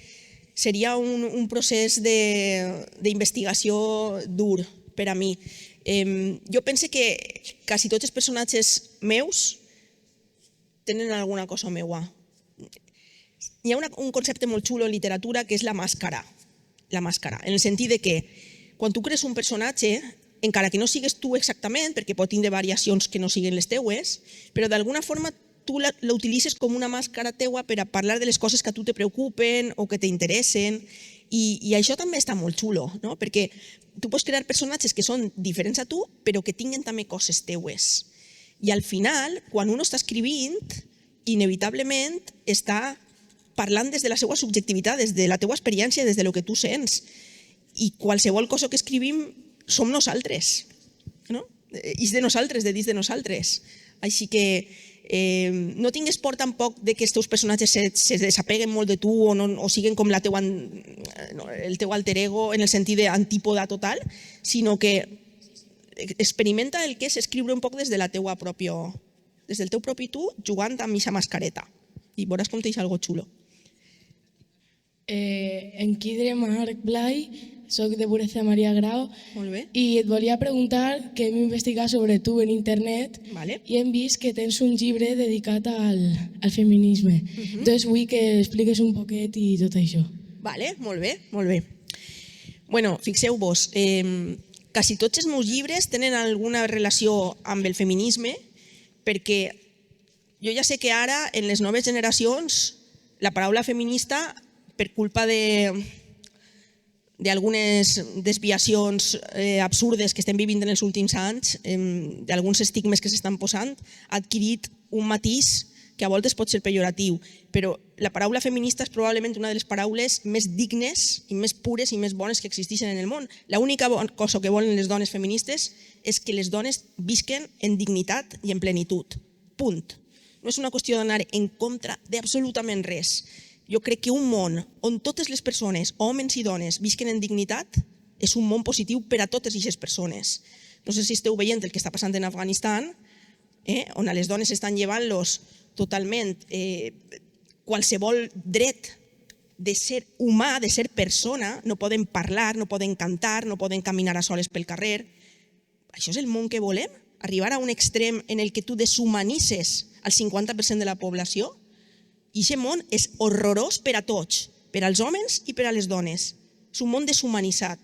seria un procés d'investigació dur per a mi. Jo penso que quasi tots els personatges meus tenen alguna cosa meua. Hi ha un concepte molt xulo en literatura que és la màscara, en el sentit que quan tu crees un personatge, encara que no sigues tu exactament, perquè pot tindre variacions que no siguin les teues, però d'alguna forma tu l'utilitzes com una màscara teua per a parlar de les coses que a tu te preocupen o que t'interessen, i això també està molt xulo, perquè tu pots crear personatges que són diferents a tu, però que tinguen també coses teues. I al final, quan uno està escrivint, inevitablement està parlant des de la seva subjectivitat, des de la teua experiència, des de lo que tu sents. I qualsevol cosa que escrivim som nosaltres, no? És de nosaltres, de dins de nosaltres. Així que no tingues por tampoc de que els teus personatges se desapeguen molt de tu o siguen com el teu alter ego en el sentit d'antípoda total, sinó que experimenta el que és escriure un poc des del teu propi tu, jugant amb aquesta mascareta. I veuràs com t'eix algo xulo. Em Quidre Marc Blai, soc de Pureza Maria Grau. Molt bé. I et volia preguntar que hem investigat sobre tu en internet i hem vist que tens un llibre dedicat al feminisme. Entonces vull que expliques un poquet i tot això. Vale, molt bé, molt bé. Bueno, fixeu-vos, quasi tots els meus llibres tenen alguna relació amb el feminisme perquè jo ja sé que ara, en les noves generacions, la paraula feminista, per culpa d'algunes desviacions absurdes que estem vivint en els últims anys, d'alguns estigmes que s'estan posant, ha adquirit un matís que a voltes pot ser pejoratiu, però la paraula feminista és probablement una de les paraules més dignes i més pures i més bones que existeixen en el món. L'única cosa que volen les dones feministes és que les dones visquen en dignitat i en plenitud. Punt. No és una qüestió d'anar en contra d'absolutament res. Jo crec que un món on totes les persones, homes i dones, visquen en dignitat és un món positiu per a totes aquestes persones. No sé si esteu veient el que està passant en Afganistan, on a les dones estan llevant-los totalment qualsevol dret de ser humà, de ser persona, no poden parlar, no poden cantar, no poden caminar a soles pel carrer. Això és el món que volem? Arribar a un extrem en el que tu deshumanitzes el 50% de la població? I aquest món és horrorós per a tots, per als homes i per a les dones. És un món deshumanitzat.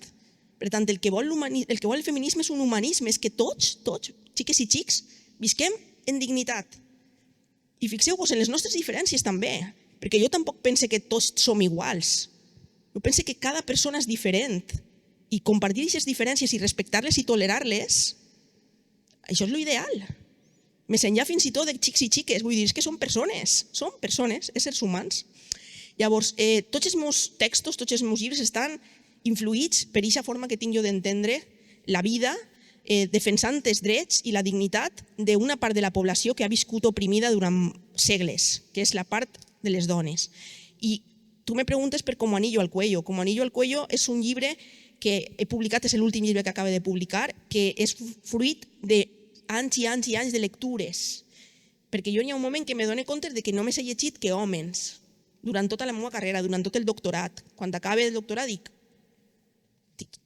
Per tant, el que vol el feminisme és un humanisme, és que tots, xiques i xics, visquem en dignitat. I fixeu-vos en les nostres diferències també, perquè jo tampoc pense que tots som iguals. Jo pense que cada persona és diferent i compartir aquestes diferències i respectar-les i tolerar-les, això és l'ideal. Més enllà fins i tot de xics i xiques, vull dir, és que són persones, éssers humans. Llavors, tots els meus textos, tots els meus llibres estan influïts per aquesta forma que tinc jo d'entendre la vida, defensant els drets i la dignitat d'una part de la població que ha viscut oprimida durant segles, que és la part de les dones. I tu me preguntes per Como anillo al cuello. Como anillo al cuello és un llibre que he publicat, és l'últim llibre que acabo de publicar, que és fruit d'anys i anys i anys de lectures. Perquè jo hi ha un moment que me dono compte que només he llegit que homes durant tota la meva carrera, durant tot el doctorat. Quan acabe el doctorat dic,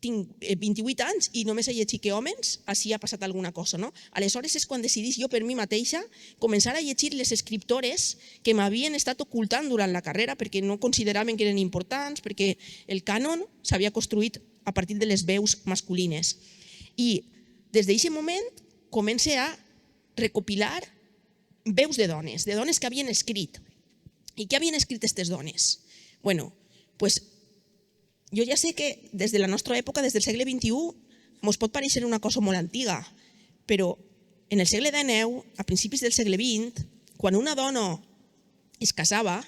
tinc 28 anys i només he llegit que homes, així ha passat alguna cosa. Aleshores és quan decidís jo per mi mateixa començar a llegir les escriptores que m'havien estat ocultant durant la carrera perquè no consideraven que eren importants, perquè el cànon s'havia construït a partir de les veus masculines. I des d'aquest moment comencé a recopilar veus de dones que havien escrit. I què havien escrit aquestes dones? Bueno, doncs jo ja sé que des de la nostra època, des del segle XXI, ens pot pareixer una cosa molt antiga, però en el segle XIX, a principis del segle XX, quan una dona es casava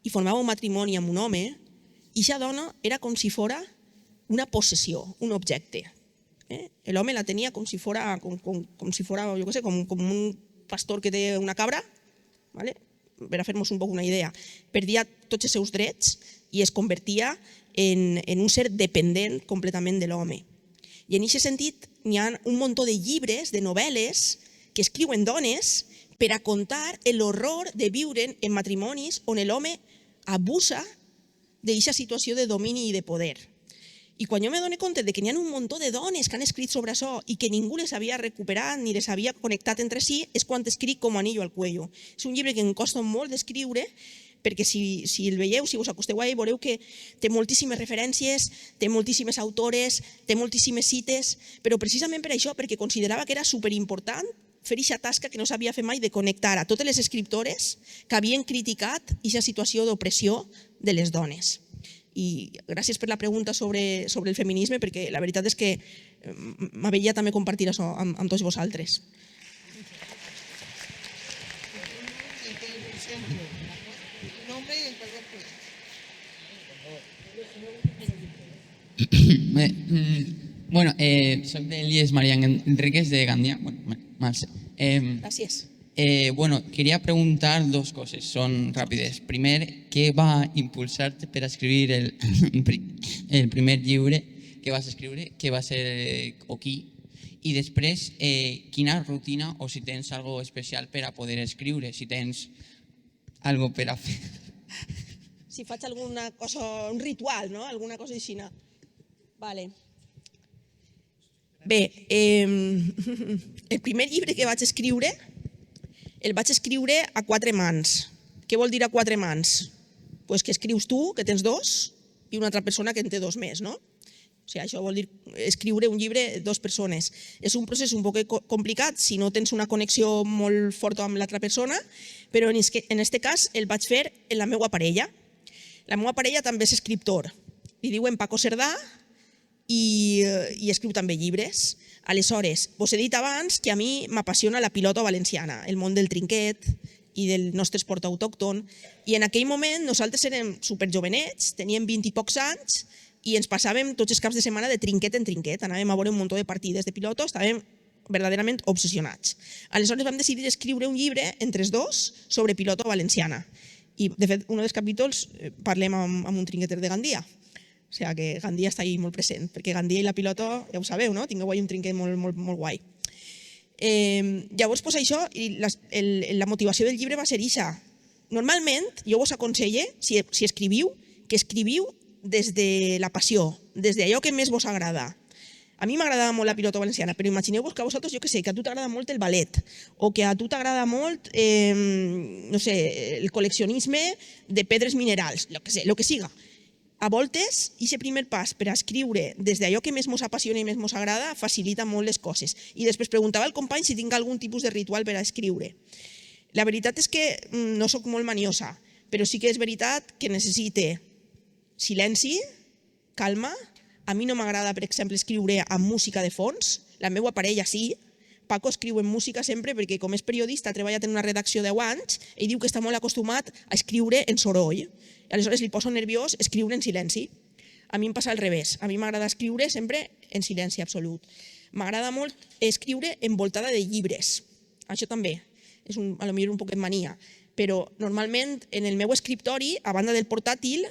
i formava un matrimoni amb un home, aquesta dona era com si fos una possessió, un objecte. L'home la tenia com si fos, jo què sé, com un pastor que té una cabra, per a fer-nos un poc una idea. Perdia tots els seus drets i es convertia en un ser dependent completament de l'home. I en aquest sentit hi ha un munt de llibres, de novel·les, que escriuen dones per a contar l'horror de viure en matrimonis on l'home abusa d'aquesta situació de domini i de poder. I quan jo me dono compte que hi ha un munt de dones que han escrit sobre això i que ningú les havia recuperat ni les havia connectat entre si, és quan escric Como anillo al cuello. És un llibre que em costa molt d'escriure, perquè si el veieu, si us acosteu a ell, veureu que té moltíssimes referències, té moltíssimes autores, té moltíssimes cites, però precisament per això, perquè considerava que era superimportant fer aquesta tasca que no s'havia fet mai de connectar a totes les escriptores que havien criticat aquesta situació d'opressió de les dones. I gràcies per la pregunta sobre el feminisme, perquè la veritat és que m'aveia també compartir això amb tots vosaltres. Nombre y el Bueno, soc d'Elies María Enríquez de Gandia. Bueno, Marce. Gràcies. Bueno, quería preguntar dos cosas, son rápidas. Primero, ¿qué va a impulsarte para escribir el primer llibre que vas a escribir? ¿Qué va a ser o qui? I després, quina rutina o si tens algo especial per a poder escriure, si tens algo per a fer. Si faig alguna cosa, un ritual, no? Alguna cosa així. Vale. Bé, el primer llibre que vaig escriure el vaig escriure a 4 mans. Què vol dir a 4 mans? Pues que escrius tu, que tens 2, i una altra persona que en té 2 més, no? O sigui, això vol dir escriure un llibre 2 persones. És un procés un poc complicat si no tens una connexió molt forta amb l'altra persona, però en aquest cas el vaig fer en la meva parella. La meva parella també és escriptor. Li diuen Paco Cerdà i escriu també llibres. Aleshores, vos he dit abans que a mi m'apassiona la pilota valenciana, el món del trinquet i del nostre esport autòcton. I en aquell moment nosaltres érem superjovenets, teníem 20 i pocs anys i ens passàvem tots els caps de setmana de trinquet en trinquet. Anàvem a veure un munt de partides de pilota, estàvem verdaderament obsessionats. Aleshores vam decidir escriure un llibre entre els dos sobre pilota valenciana. I, de fet, un dels capítols parlem amb un trinqueter de Gandia. O sigui que Gandia està ahí molt present, perquè Gandia i la pilota, ja ho sabeu, no? Tingueu ahí un trinquet molt guai. Llavors, això, la motivació del llibre va ser ixa. Normalment, jo vos aconselle, si escriviu, que escriviu des de la passió, des d'allò que més vos agrada. A mi m'agradava molt la pilota valenciana, però imagineu-vos que a vosaltres, jo què sé, que a tu t'agrada molt el ballet, o que a tu t'agrada molt, no sé, el col·leccionisme de pedres minerals, el que siga. A voltes, aquest primer pas per a escriure des d'allò que més ens apassiona i més ens agrada facilita molt les coses. I després preguntava al company si tinc algun tipus de ritual per a escriure. La veritat és que no sóc molt maniosa, però sí que és veritat que necessite silenci, calma. A mi no m'agrada, per exemple, escriure amb música de fons. La meva parella sí. Paco escriu en música sempre perquè, com és periodista, ha treballat en una redacció de 10 anys i diu que està molt acostumat a escriure en soroll. Aleshores li poso nerviós escriure en silenci. A mi em passa al revés. A mi m'agrada escriure sempre en silenci absolut. M'agrada molt escriure envoltada de llibres. Això també. És potser un poquet mania. Però normalment en el meu escriptori, a banda del portàtil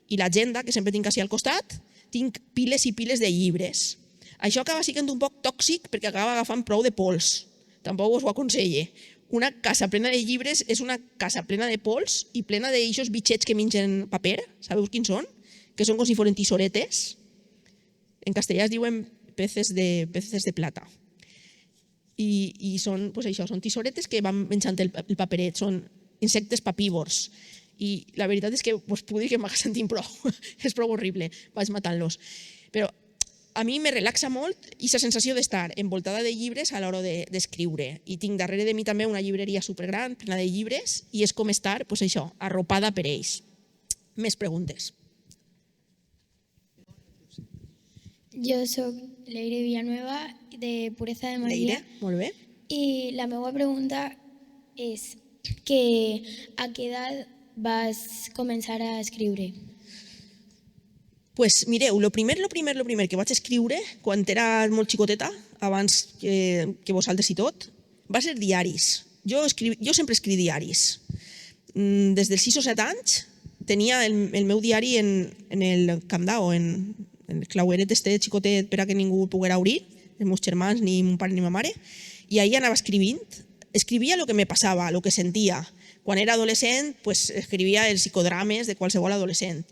i l'agenda, que sempre tinc així al costat, tinc piles i piles de llibres. Això acaba sent un poc tòxic perquè acaba agafant prou de pols. Tampoc us ho aconselle. Una casa plena de llibres és una casa plena de pols i plena d'aixos bitxets que mengen paper. Sabeu quins són? Que són com si foren tisoretes. En castellà es diuen peces de plata. I són això, són tisoretes que van menjant el paperet, són insectes papívors. I la veritat és que us puc dir que m'ha sentit prou. És prou horrible, vaig matant-los. Però a mi me relaxa molt aquesta sensació d'estar envoltada de llibres a l'hora d'escriure. I tinc darrere de mi també una llibreria supergran, plena de llibres, i és com estar, això, arropada per ells. Més preguntes. Jo soc Leire Villanueva, de Pureza de Maria. Leire, molt bé. I la meva pregunta és que a què edat vas començar a escriure? Pues mireu, lo primer que vaig escriure quan era molt xicoteta, abans que vosaltres i tot, va ser diaris. Jo sempre escric diaris. Des dels 6 o 7 anys tenia el meu diari en el candau, en el claueret este xicotet per a que ningú poguera obrir, els meus germans, ni mon pare ni ma mare, i ahir anava escrivint. Escrivia el que me passava, el que sentia. Quan era adolescent, escrivia els psicodrames de qualsevol adolescent.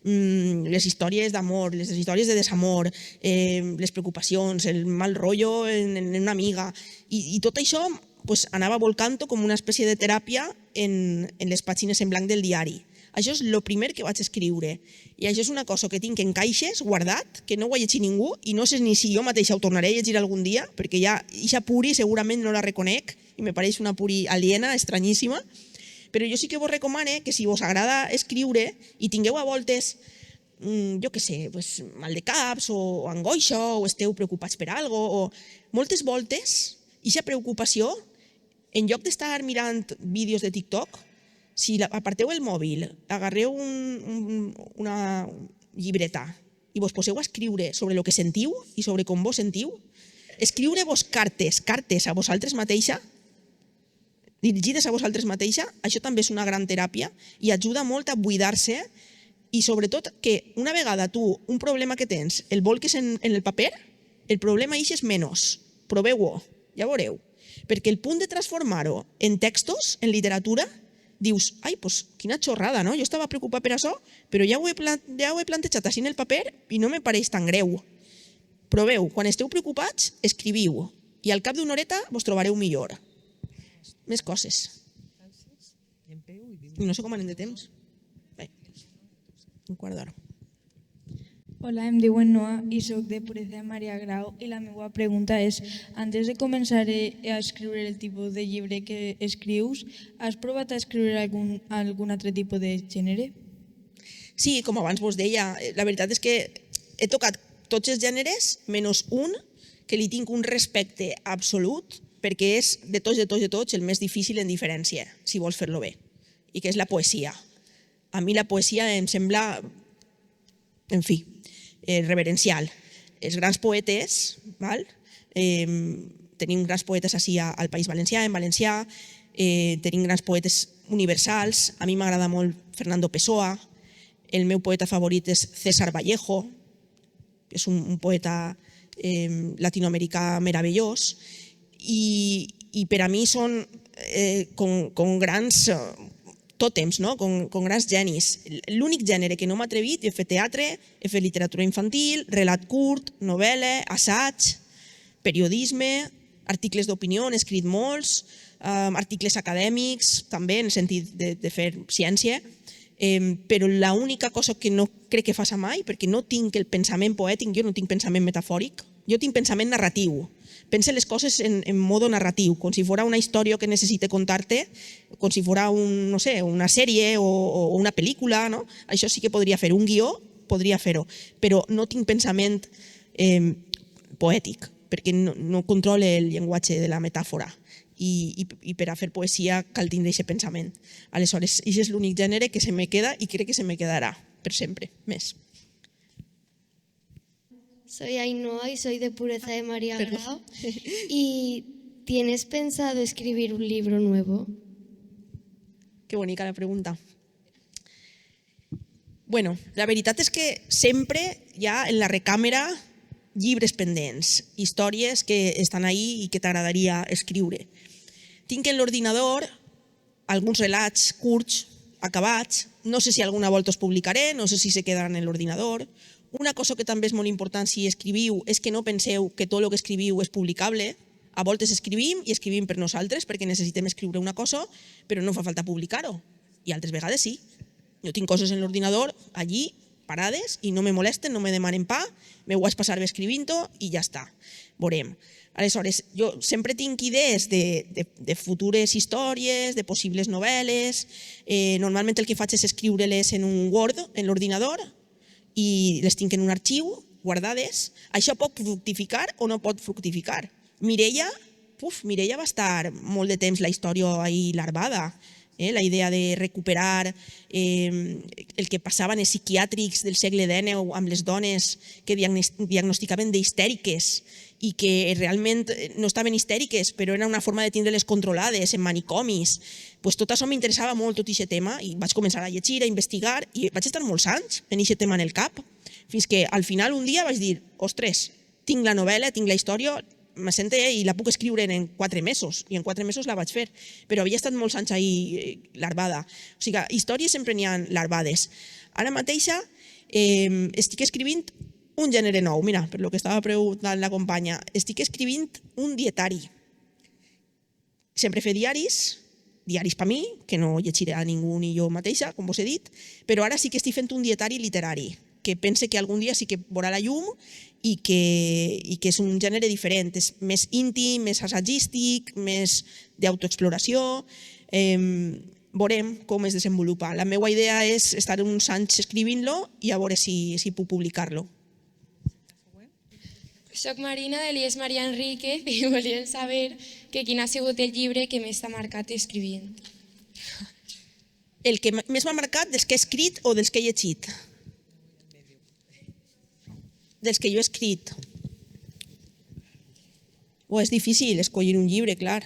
Les històries d'amor, les històries de desamor, les preocupacions, el mal rotllo en una amiga. I tot això anava volcant-ho com una espècie de teràpia en les pàgines en blanc del diari. Això és el primer que vaig escriure. I això és una cosa que tinc en caixes, guardat, que no ho ha llegit ningú i no sé ni si jo mateixa ho tornaré a llegir algun dia, perquè ja aquesta puri segurament no la reconec i me pareix una puri aliena, estranyíssima. Però jo sí que vos recomano que si vos agrada escriure i tingueu a voltes, jo què sé, mal de caps o angoixa o esteu preocupats per alguna cosa, o moltes voltes, aquesta preocupació, en lloc d'estar mirant vídeos de TikTok, si aparteu el mòbil, agarreu llibreta i vos poseu a escriure sobre el que sentiu i sobre com vos sentiu, escriure-vos cartes a vosaltres mateixa, dirigides a vosaltres mateixa, això també és una gran teràpia i ajuda molt a buidar-se i sobretot que una vegada tu un problema que tens el volques en el paper, el problema ix és menys. Proveu-ho, ja veureu. Perquè el punt de transformar-ho en textos, en literatura, dius, ai, doncs quina xorrada, no? Jo estava preocupat per això, però ja ho he plantejat així en el paper i no me pareix tan greu. Proveu, quan esteu preocupats, escriviu i al cap d'una horeta vos trobareu millor. Més coses. No sé com anem de temps. Bé, un quart d'hora. Hola, em diuen Noa i soc de Pureza de Maria Grau i la meva pregunta és, antes de començar a escriure el tipus de llibre que escrius, has provat a escriure algun altre tipus de gènere? Sí, com abans vos deia, la veritat és que he tocat tots els gèneres, menys un, que li tinc un respecte absolut, perquè és de tots el més difícil en diferència, si vols fer-lo bé, i que és la poesia. A mi la poesia em sembla, en fi, reverencial. Els grans poetes, tenim grans poetes així al País Valencià, en valencià, tenim grans poetes universals, a mi m'agrada molt Fernando Pessoa, el meu poeta favorit és César Vallejo, és un poeta latinoamericà meravellós, i per a mi són com grans tòtems, com grans genis. L'únic gènere que no m'ha atrevit, he fet teatre, he fet literatura infantil, relat curt, novel·la, assaig, periodisme, articles d'opinió, he escrit molts, articles acadèmics, també en el sentit de fer ciència, però l'única cosa que no crec que faça mai, perquè no tinc el pensament poètic, jo no tinc pensament metafòric, jo tinc pensament narratiu. Pense les coses en modo narratiu, com si fos una història que necessite contar-te, com si fos una sèrie o una pel·lícula. Això sí que podria fer, un guió podria fer-ho, però no tinc pensament poètic, perquè no controle el llenguatge de la metàfora. I per a fer poesia cal tindre aquest pensament. Aleshores, això és l'únic gènere que se me queda i crec que se me quedarà per sempre, més. Soy Ainhoa y soy de Pureza de María Grau. ¿Y tienes pensado escribir un libro nuevo? Qué bonica la pregunta. Bueno, la veritat és que sempre hi ha en la recàmera llibres pendents, històries que estan ahí i que t'agradaria escriure. Tinc en l'ordinador alguns relats curts, acabats, no sé si alguna volta els publicaré, no sé si se quedaran en l'ordinador. Una cosa que també és molt important si escriviu és que no penseu que tot el que escriviu és publicable. A voltes escrivim i escrivim per nosaltres perquè necessitem escriure una cosa, però no fa falta publicar-ho. I altres vegades sí. Jo tinc coses en l'ordinador allí, parades, i no me molesten, no me demanen pa, me ho vaig passar bé escrivint-ho i ja està. Veurem. Aleshores, jo sempre tinc idees de futures històries, de possibles novel·les. Normalment el que faig és escriure-les en un Word, en l'ordinador, i les tinc en un arxiu, guardades. Això pot fructificar o no pot fructificar. Mireia va estar molt de temps la història ahí larvada. La idea de recuperar el que passava en els psiquiàtrics del segle XIX amb les dones que diagnosticaven d'histèriques i que realment no estaven histèriques, però era una forma de tindre-les controlades en manicomis. Tot això m'interessava molt, tot aquest tema, i vaig començar a llegir, a investigar, i vaig estar molts anys en aquest tema en el cap, fins que al final un dia vaig dir, ostres, tinc la novel·la, tinc la història, m'assente i la puc escriure en 4 mesos, i en 4 mesos la vaig fer, però havia estat molts anys ahí larvada. O sigui, històries sempre n'hi ha larvades. Ara mateixa estic escrivint un gènere nou, mira, per lo que estava preguntant la companya, estic escrivint un dietari. Sempre fer diaris per mi, que no llegiré a ningú ni jo mateixa, com vos he dit, però ara sí que estic fent un dietari literari, que pense que algun dia sí que veurà la llum i que és un gènere diferent, és més íntim, més assagístic, més d'autoexploració. Veurem com es desenvolupa. La meva idea és estar uns anys escrivint-lo i a veure si puc publicar-lo. Soc Marina de l'IES Maria Enríquez i volíem saber quin ha sigut el llibre que més t'ha marcat escrivint. El que més m'ha marcat dels que he escrit o dels que he llegit? dels que jo he escrit. És difícil escollir un llibre, clar.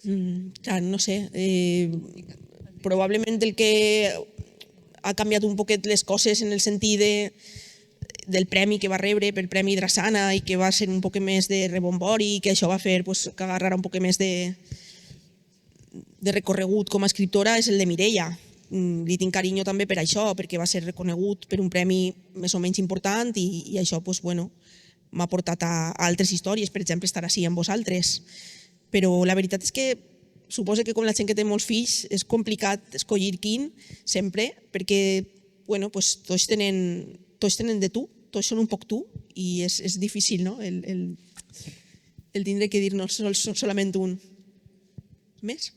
Clar, no sé. Probablement el que ha canviat un poquet les coses en el sentit del premi que va rebre, pel Premi Drassana, i que va ser un poc més de rebombori, i que això va fer que agarrara un poc més de recorregut com a escriptora, és el de Mireia. Li tinc carinyo també per això, perquè va ser reconegut per un premi més o menys important i això m'ha portat a altres històries, per exemple, estar així amb vosaltres. Però la veritat és que suposo que com la gent que té molts fills és complicat escollir quin sempre, perquè tots tenen de tu, tots són un poc tu i és difícil, no? El tindre que dir-nos solament un. Més?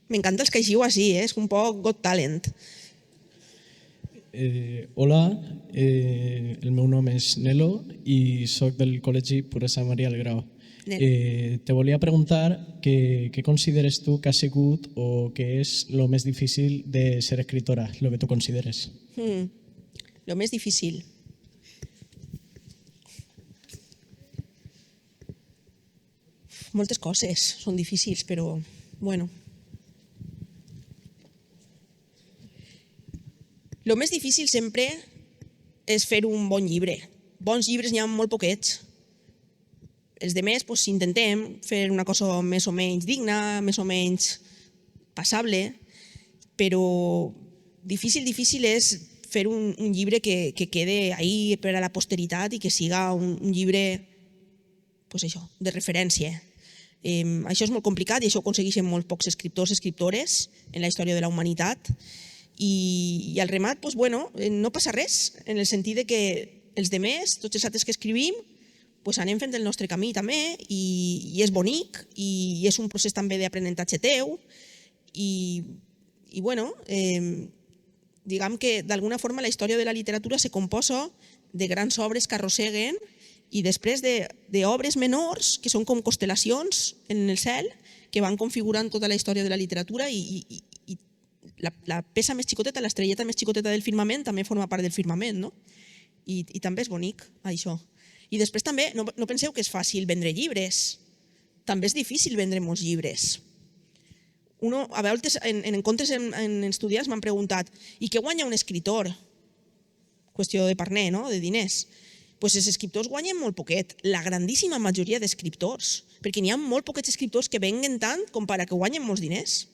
M'encanta els que aixiu així, és un poc Got Talent. Hola, el meu nom és Nelo i soc del Col·legi Puresa Maria del Grau. Te volia preguntar què consideres tu que ha sigut o què és el més difícil de ser escritora, el que tu consideres. El més difícil. Moltes coses són difícils, però bueno. El més difícil sempre és fer un bon llibre. Bons llibres n'hi ha molt poquets. Els altres intentem fer una cosa més o menys digna, més o menys passable, però difícil és fer un llibre que quede ahí per a la posteritat i que siga un llibre de referència. Això és molt complicat i això ho aconsegueixen molt pocs escriptors i escriptores en la història de la humanitat. I al remat, no passa res, en el sentit que els altres, tots els altres que escrivim, anem fent el nostre camí també i és bonic i és un procés també d'aprenentatge teu i diguem que d'alguna forma la història de la literatura se composa de grans obres que arrosseguen i després d'obres menors que són com constel·lacions en el cel que van configurant tota la història de la literatura i la peça més xicoteta, l'estrelleta més xicoteta del firmament també forma part del firmament, no? I també és bonic, això. I després també, no penseu que és fàcil vendre llibres, també és difícil vendre molts llibres. A vegades en encontres en estudiants m'han preguntat i què guanya un escriptor? Qüestió de parner, no? De diners. Doncs els escriptors guanyen molt poquet, la grandíssima majoria d'escriptors, perquè n'hi ha molt poquets escriptors que venguen tant com per a que guanyen molts diners.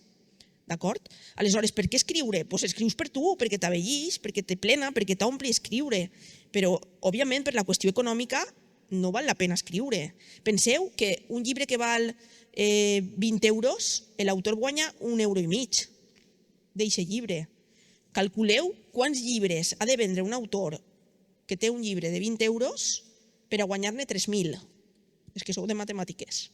D'acord? Aleshores, per què escriure? Doncs escrius per tu, perquè t'abellís, perquè te plena, perquè t'ompli escriure. Però, òbviament, per la qüestió econòmica, no val la pena escriure. Penseu que un llibre que val 20 euros, l'autor guanya 1,5 € d'aquest llibre. Calculeu quants llibres ha de vendre un autor que té un llibre de 20 euros per a guanyar-ne 3.000. És que sou de matemàtiques.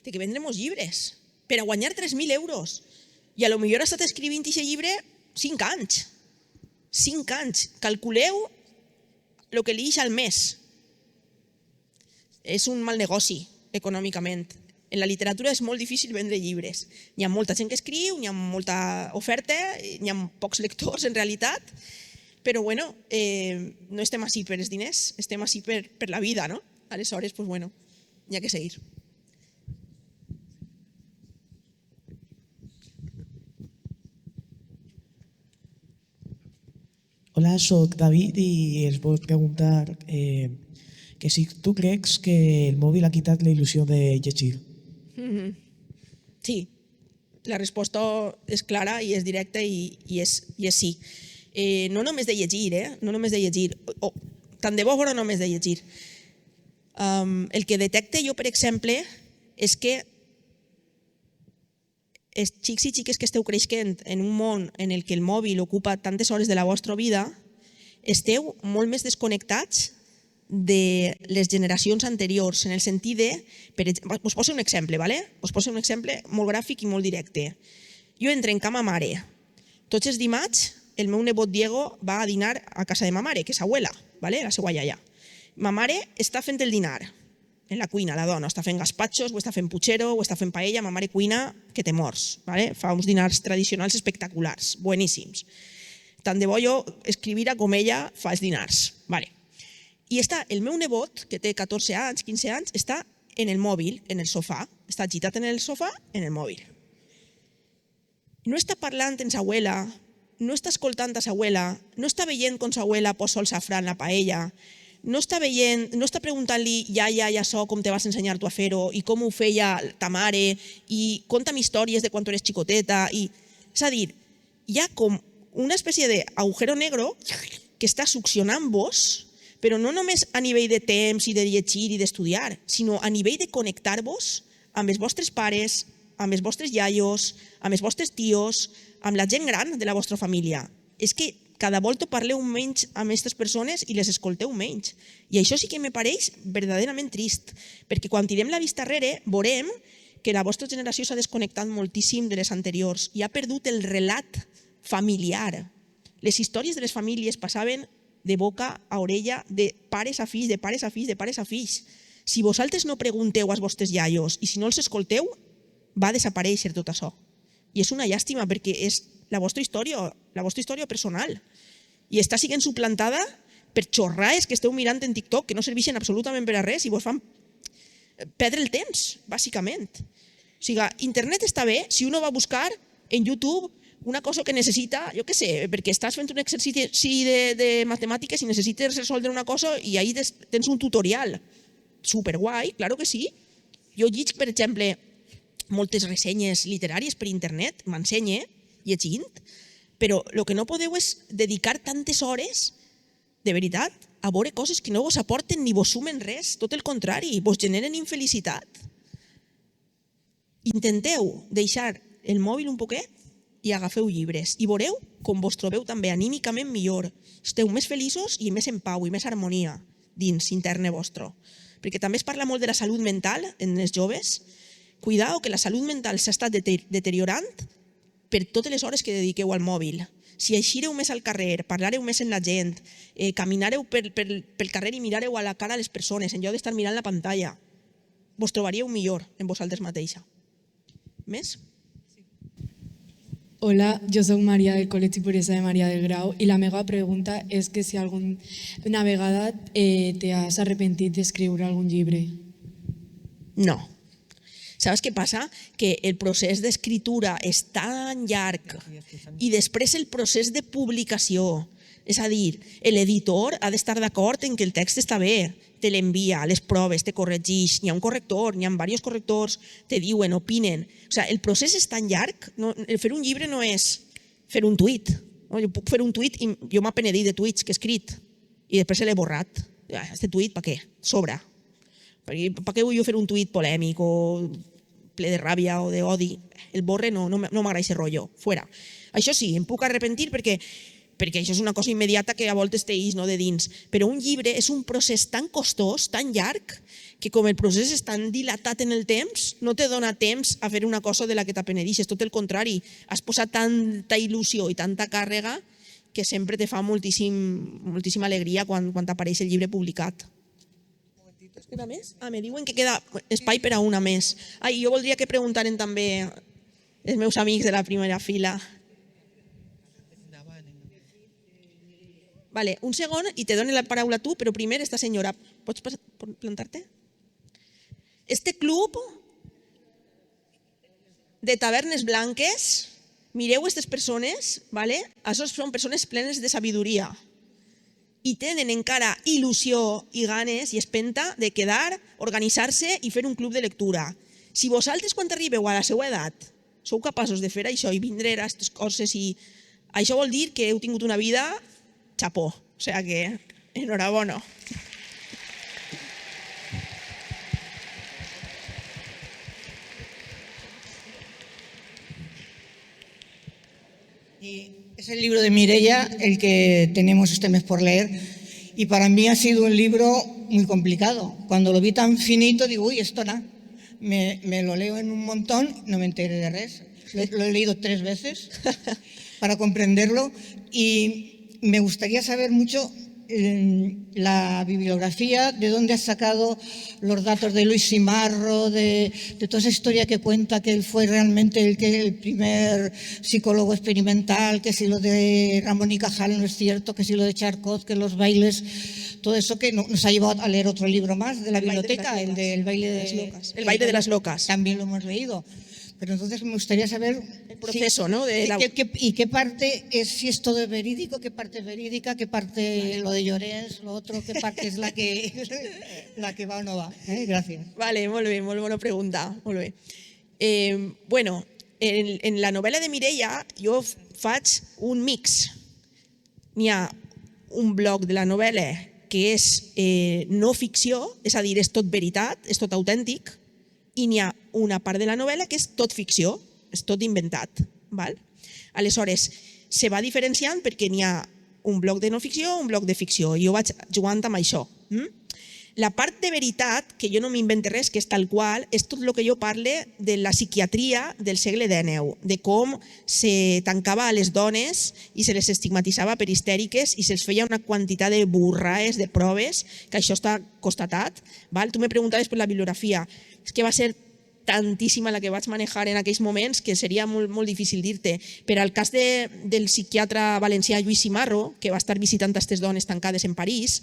Té que vendre molts llibres per a guanyar 3.000 euros. I potser ha estat escrivint aquest llibre 5 anys. 5 anys. Calculeu el que li deixa al mes. És un mal negoci, econòmicament. En la literatura és molt difícil vendre llibres. Hi ha molta gent que escriu, hi ha molta oferta, hi ha pocs lectors en realitat, però no estem així per els diners, estem així per la vida, no? Aleshores, hi ha que seguir. Hola, soc David i els vull preguntar que si tu creus que el mòbil ha quitat la il·lusió de llegir. Sí, la resposta és clara i és directa i és sí. No només de llegir, no només de llegir, tant de bo però només de llegir. El que detecte jo, per exemple, és que els xics i xiques que esteu creixent en un món en el que el mòbil ocupa tantes hores de la vostra vida, esteu molt més desconnectats de les generacions anteriors, en el sentit de... Us poso un exemple, us poso un exemple molt gràfic i molt directe. Jo entro en cama mare. Tots els dimarts el meu nebot Diego va a dinar a casa de ma mare, que és abuela, la seva iaia. Ma mare està fent el dinar. en la cuina, la dona, està fent gaspatxos, o està fent puchero, o està fent paella, ma mare cuina, que te mors. Vale? Fa uns dinars tradicionals espectaculars, bueníssims. Tant de bo jo escrivira com ella fa els dinars. Vale. I està, el meu nebot, que té 14 anys, 15 anys, està en el mòbil, en el sofà. Està agitat en el sofà, en el mòbil. No està parlant amb sa abuela, no està escoltant a sa abuela, no està veient com sa abuela posa el safrà en la paella, no està veient, no està preguntant-li ja so, com te vas ensenyar tu a fer-ho, i com ho feia ta mare, i conta'm històries de quan tu eres xicoteta, i... És a dir, hi ha com una espècie d'agujero negro que està succionant-vos, però no només a nivell de temps i de llegir i d'estudiar, sinó a nivell de connectar-vos amb els vostres pares, amb els vostres iaios, amb els vostres tios, amb la gent gran de la vostra família. És que cada volta parleu menys amb aquestes persones i les escolteu menys. I això sí que me pareix verdaderament trist, perquè quan tirem la vista enrere veurem que la vostra generació s'ha desconnectat moltíssim de les anteriors i ha perdut el relat familiar. Les històries de les famílies passaven de boca a orella, de pares a fills, de pares a fills, de pares a fills. Si vosaltres no pregunteu als vostres iaios i si no els escolteu, va desaparèixer tot això. I és una llàstima perquè és la vostra història personal. I està sent suplantada per xorrades que esteu mirant en TikTok que no serveixen absolutament per a res i vos fan perdre el temps, bàsicament. O sigui, internet està bé si uno va a buscar en YouTube una cosa que necessita, jo què sé, perquè estàs fent un exercici de matemàtiques i necessites resoldre una cosa i ahí tens un tutorial. Superguai, claro que sí. Jo llig, per exemple, moltes ressenyes literàries per internet, m'ensenye llegint, però el que no podeu és dedicar tantes hores, de veritat, a veure coses que no vos aporten ni vos sumen res, tot el contrari, vos generen infelicitat. Intenteu deixar el mòbil un poquet i agafeu llibres i veureu com vos trobeu també anímicament millor. Esteu més feliços i més en pau i més harmonia dins interne vostre. Perquè també es parla molt de la salut mental en els joves. Cuidao que la salut mental s'ha estat deteriorant per totes les hores que dediqueu al mòbil. Si eixireu més al carrer, parlareu més amb la gent, caminareu pel carrer i mirareu a la cara a les persones en lloc d'estar mirant la pantalla, vos trobaríeu millor en vosaltres mateixa. Més? Hola, jo soc Maria del Col·legi Puresa de Maria del Grau i la meva pregunta és que si alguna vegada t'has arrepentit d'escriure algun llibre. No. Saps què passa? Que el procés d'escritura és tan llarg i després el procés de publicació. És a dir, l'editor ha d'estar d'acord en que el text està bé, te l'envia, les proves, te corregeix, n'hi ha un corrector, n'hi ha diversos correctors, te diuen, opinen. O sigui, el procés és tan llarg, fer un llibre no és fer un tuit. Jo puc fer un tuit i jo m'ha penedit de tuits que he escrit i després l'he borrat. Este tuit, per què? Sobra. Per què vull jo fer un tuit polèmic o ple de ràbia o d'odi? El borre no m'agrada aquest rotllo, fora. Això sí, em puc arrepentir perquè això és una cosa immediata que a voltes t'eix de dins. Però un llibre és un procés tan costós, tan llarg, que com el procés és tan dilatat en el temps, no te dona temps a fer una cosa de la que t'apenedixes. Tot el contrari, has posat tanta il·lusió i tanta càrrega que sempre te fa moltíssima alegria quan t'apareix el llibre publicat. Una més? Me diuen que queda espai per a una més. Jo voldria que preguntaren també els meus amics de la primera fila. Vale, un segon i te dono la paraula a tu, però primer esta senyora. Pots plantar-te? Este club de tavernes blanques, mireu aquestes persones, vale? Això són persones plenes de sabidoria i tenen encara il·lusió i ganes i espenta de quedar, organitzar-se i fer un club de lectura. Si vosaltres, quan arribeu a la seva edat, sou capaços de fer això i vindre a aquestes coses, i això vol dir que heu tingut una vida chapó, o sea que enhorabuena. Es el libro de Mireia el que tenemos este mes por leer y para mí ha sido un libro muy complicado. Cuando lo vi tan finito digo, uy, esto nada. Me lo leo en un montón, no me enteré de res. Lo he leído 3 veces para comprenderlo y me gustaría saber mucho la bibliografía, de dónde has sacado los datos de Luis Simarro, de toda esa historia que cuenta que él fue realmente el primer psicólogo experimental, que si lo de Ramón y Cajal no es cierto, que si lo de Charcot, que los bailes, todo eso que nos ha llevado a leer otro libro más de la biblioteca, el del baile de las locas. El baile de las locas. También lo hemos leído. Pero entonces me gustaría saber el proceso, ¿no? ¿Y qué parte es, si es todo verídico, qué parte es verídica, qué parte lo de Llorens, lo otro, qué parte es la que va o no va? Gràcies. Vale, molt bé, molt bona pregunta. Molt bé. Bueno, en la novel·la de Mireia jo faig un mix. N'hi ha un bloc de la novel·la que és no ficció, és a dir, és tot veritat, és tot autèntic, i n'hi ha una part de la novel·la que és tot ficció, és tot inventat. Val? Aleshores, se va diferenciant perquè n'hi ha un bloc de no ficció, un bloc de ficció, i jo vaig jugant amb això. La part de veritat, que jo no m'invente res, que és tal qual, és tot el que jo parle de la psiquiatria del segle XIX, de com se tancava a les dones i se les estigmatitzava per histèriques i se'ls feia una quantitat de burraes, de proves, que això està constatat. Tu me preguntaves per la bibliografia. És que va ser tantíssima la que vaig manejar en aquells moments que seria molt difícil dir-te. Per al cas del psiquiatre valencià Lluís Simarro, que va estar visitant aquestes dones tancades en París,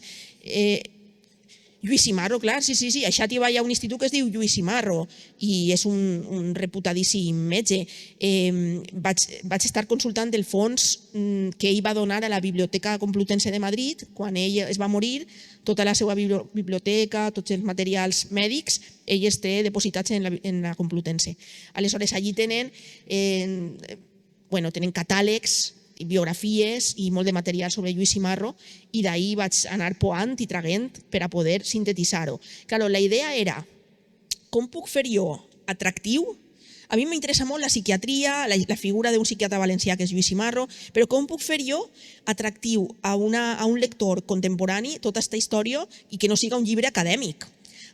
Lluís Simarro, clar, sí, a Xàtiva hi ha un institut que es diu Lluís Simarro i és un reputadíssim metge. Vaig estar consultant el fons que ell va donar a la Biblioteca Complutense de Madrid quan ell es va morir. Tota la seva biblioteca, tots els materials mèdics, ell els té depositats en la Complutense. Aleshores, allí tenen catàlegs, biografies i molt de material sobre Lluís Simarro i d'ahir vaig anar poant i traguent per a poder sintetitzar-ho. Clar, la idea era com puc fer jo atractiu? A mi m'interessa molt la psiquiatria, la figura d'un psiquiatre valencià que és Lluís Simarro, però com puc fer jo atractiu a un lector contemporani tota aquesta història i que no siga un llibre acadèmic?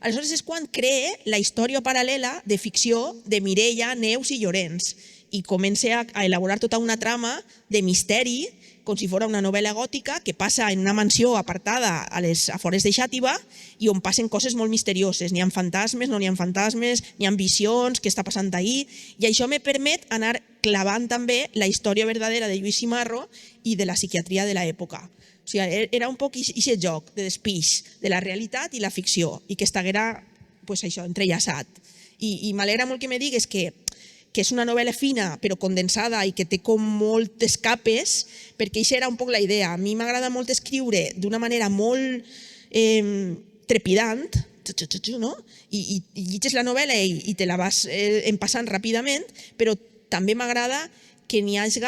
Aleshores és quan cree la història paral·lela de ficció de Mireia, Neus i Llorens i comença a elaborar tota una trama de misteri, com si fos una novel·la gòtica que passa en una mansió apartada a les afores de Xàtiva i on passen coses molt misterioses. N'hi ha fantasmes, no n'hi ha fantasmes, n'hi ha visions, què està passant ahir, i això me permet anar clavant també la història verdadera de Lluís Simarro i de la psiquiatria de l'època. O sigui, era un poc aquest joc de despix de la realitat i la ficció i que estiguera entrellaçat. I m'alegra molt que me digues que és una novel·la fina però condensada i que té com moltes capes, perquè això era un poc la idea. A mi m'agrada molt escriure d'una manera molt trepidant, i llitges la novel·la i te la vas empassant ràpidament, però també m'agrada que n'hi hagi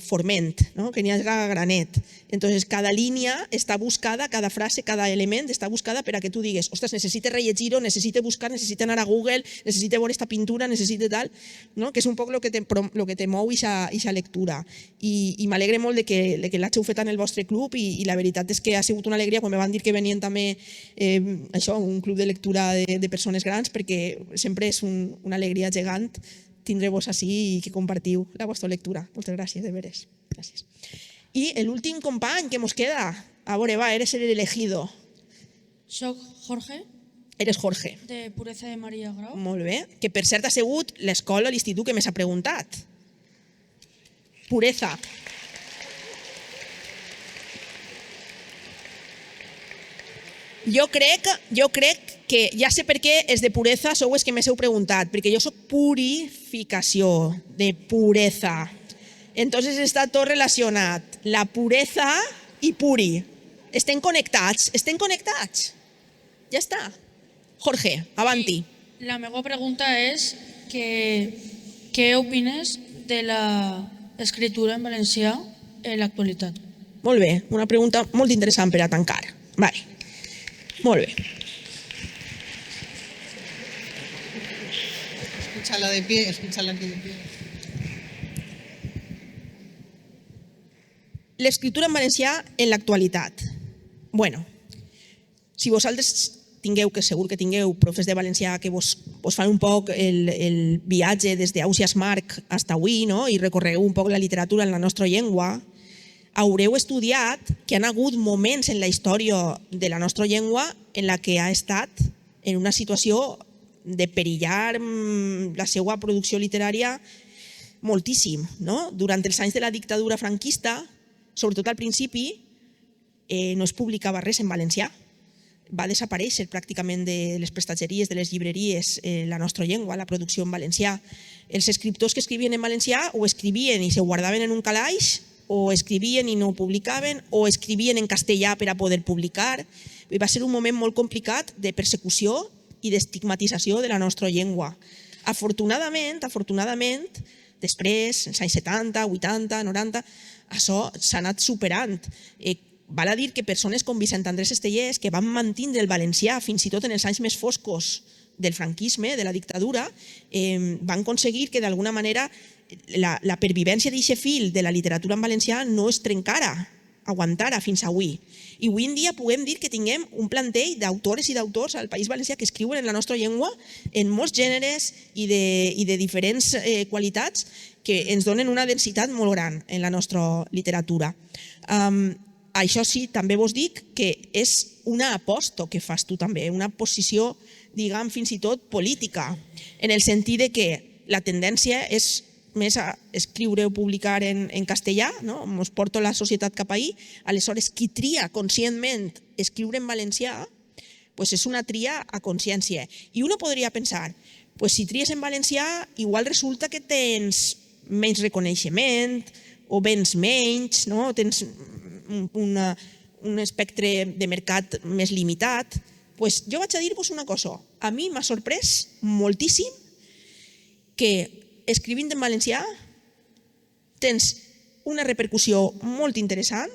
forment, que n'hi hagi granet. Entonces, cada línia està buscada, cada frase, cada element està buscada per a que tu digues, ostres, necessite rellegir-ho, necessite buscar, necessite anar a Google, necessite veure aquesta pintura, necessite tal, que és un poc el que te mou aquesta lectura. I m'alegre molt que l'hàgiu fet en el vostre club i la veritat és que ha sigut una alegria quan me van dir que venien també un club de lectura de persones grans, perquè sempre és una alegria gegant tindre-vos així i que compartiu la vostra lectura. Moltes gràcies, de veres. Gràcies. I l'últim company que mos queda. A veure, va, eres el elegido. Soc Jorge. Eres Jorge. De Pureza de Maria Grau. Molt bé. Que per cert ha sigut l'escola, l'institut que més ha preguntat. Pureza. Jo crec que ja sé per què és de puresa, sou els que més heu preguntat, perquè jo soc purificació, de pureza. Entonces està tot relacionat. La pureza i puri. Estem connectats? Ja està. Jorge, avanti. La meva pregunta és què opines de l'escriptura en valencià en l'actualitat? Molt bé, una pregunta molt interessant per a tancar. Vale. Molt bé. Escúchala de pie, escúchala aquí de pie. L'escriptura en valencià en l'actualitat. Bueno, si vosaltres tingueu, que segur que tingueu, profes de valencià que vos fan un poc el viatge des d'Ausiàs March fins avui, i recorregueu un poc la literatura en la nostra llengua, haureu estudiat que han hagut moments en la història de la nostra llengua en la que ha estat en una situació de perillar la seva producció literària moltíssim. Durant els anys de la dictadura franquista, sobretot al principi, no es publicava res en valencià. Va desaparèixer pràcticament de les prestatgeries, de les llibreries, la nostra llengua, la producció en valencià. Els escriptors que escrivien en valencià o escrivien i se guardaven en un calaix, o escrivien i no publicaven, o escrivien en castellà per a poder publicar. Va ser un moment molt complicat de persecució i d'estigmatització de la nostra llengua. Afortunadament, després, als anys 70, 80, 90, això s'ha anat superant. Val a dir que persones com Vicent Andrés Estellés, que van mantindre el valencià fins i tot en els anys més foscos del franquisme, de la dictadura, van aconseguir que d'alguna manera la pervivència d'aquest fil de la literatura en valencià no es trencara, aguantara fins avui. I avui en dia puguem dir que tinguem un plantell d'autores i d'autors al País Valencià que escriuen en la nostra llengua en molts gèneres i de diferents qualitats que ens donen una densitat molt gran en la nostra literatura. Això sí, també vos dic que és una aposta que fas tu també, una posició, diguem, fins i tot política, en el sentit que la tendència és més a escriure o publicar en castellà, ens porta la societat cap ahí, aleshores qui tria conscientment escriure en valencià, és una tria a consciència. I uno podria pensar, si tries en valencià, igual resulta que tens menys reconeixement o vens menys, tens un espectre de mercat més limitat. Jo vaig a dir-vos una cosa. A mi m'ha sorprès moltíssim que escrivint en valencià tens una repercussió molt interessant.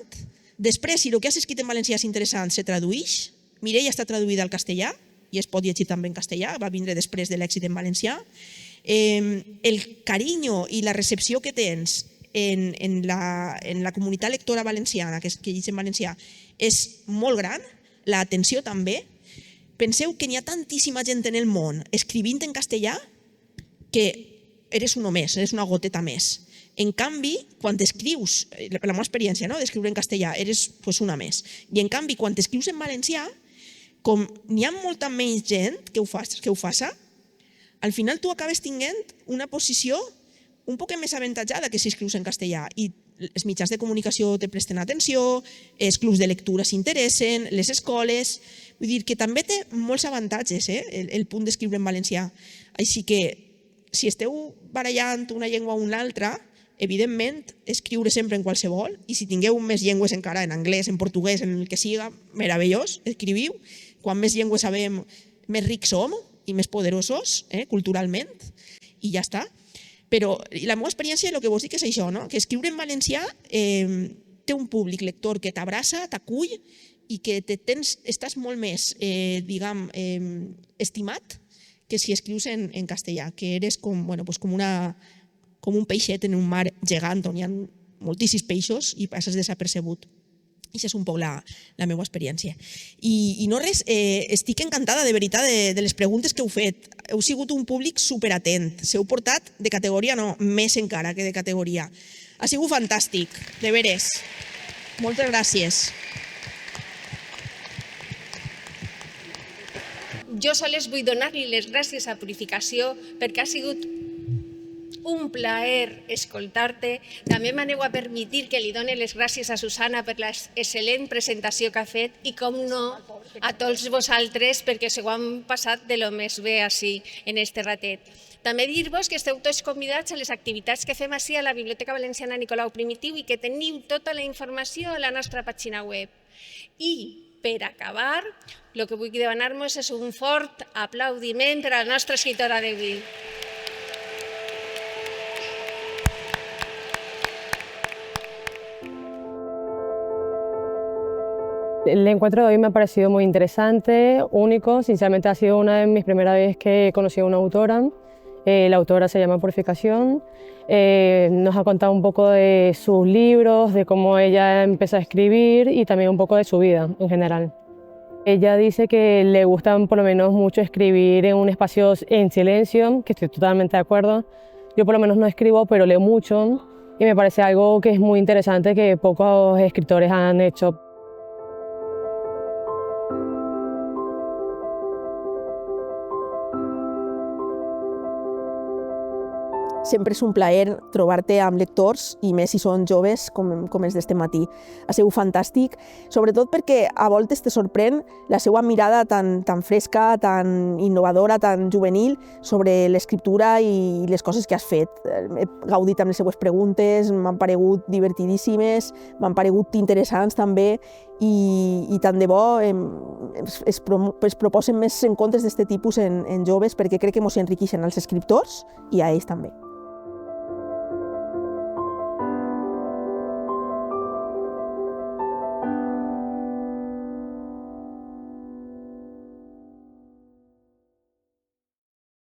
Després, si el que has escrit en valencià és interessant, se tradueix. Mireia està traduïda al castellà i es pot llegir també en castellà, va vindre després de l'èxit en valencià. El carinyo i la recepció que tens en la comunitat lectora valenciana, que llegeix en valencià, és molt gran, l'atenció també. Penseu que n'hi ha tantíssima gent en el món escrivint en castellà que eres uno més, eres una goteta més. En canvi, quan escrius, per la meva experiència d'escriure en castellà, eres una més. I en canvi, quan escrius en valencià, com n'hi ha molta menys gent que ho faça, al final tu acabes tinguent una posició un poc més avantatjada que si escrius en castellà i els mitjans de comunicació te presten atenció, els clubs de lectura s'interessen, les escoles. Vull dir que també té molts avantatges el punt d'escriure en valencià. Així que si esteu barallant una llengua o una altra, evidentment, escriure sempre en qualsevol, i si tingueu més llengües encara, en anglès, en portuguès, en el que siga, meravellós, escriviu. Quan més llengües sabem, més rics som i més poderosos culturalment, i ja està. Però la meva experiència, el que vos dic és això, que escriure en valencià té un públic lector que t'abraça, t'acull i que estàs molt més, diguem, estimat que si escrius en castellà, que eres com un peixet en un mar gegant on hi ha moltíssims peixos i passes desapercebut. Això és un poc la meva experiència. I no res, estic encantada de veritat de les preguntes que heu fet. Heu sigut un públic superatent. S'heu portat de categoria, no, més encara que de categoria. Ha sigut fantàstic, de veres. Moltes gràcies. Jo sols vull donar-li les gràcies a Purificació perquè ha sigut un plaer escoltar-te. També m'aneu a permetir que li doni les gràcies a Susana per l'excel·lent presentació que ha fet i, com no, a tots vosaltres perquè s'ho han passat de lo més bé així en este ratet. També dir-vos que esteu tots convidats a les activitats que fem així a la Biblioteca Valenciana Nicolau Primitiu i que teniu tota la informació a la nostra pàgina web. I, per acabar, el que vull demanar-vos és un fort aplaudiment per a la nostra escritora d'avui. El encuentro de hoy me ha parecido muy interesante, único. Sinceramente ha sido una de mis primeras veces que he conocido a una autora. La autora se llama Purificación. Nos ha contado un poco de sus libros, de cómo ella empezó a escribir y también un poco de su vida en general. Ella dice que le gusta por lo menos mucho escribir en un espacio en silencio, que estoy totalmente de acuerdo. Yo por lo menos no escribo, pero leo mucho. y me parece algo que es muy interesante que pocos escritores han hecho. Sempre és un plaer trobar-te amb lectors, i més si són joves com els d'este matí. Ha sigut fantàstic, sobretot perquè a voltes te sorprèn la seva mirada tan fresca, tan innovadora, tan juvenil sobre l'escriptura i les coses que has fet. He gaudit amb les seues preguntes, m'han paregut divertidíssimes, m'han paregut interessants també, i tant de bo es proposen més encontres d'aquest tipus en joves, perquè crec que ens enriqueixen als escriptors i a ells també.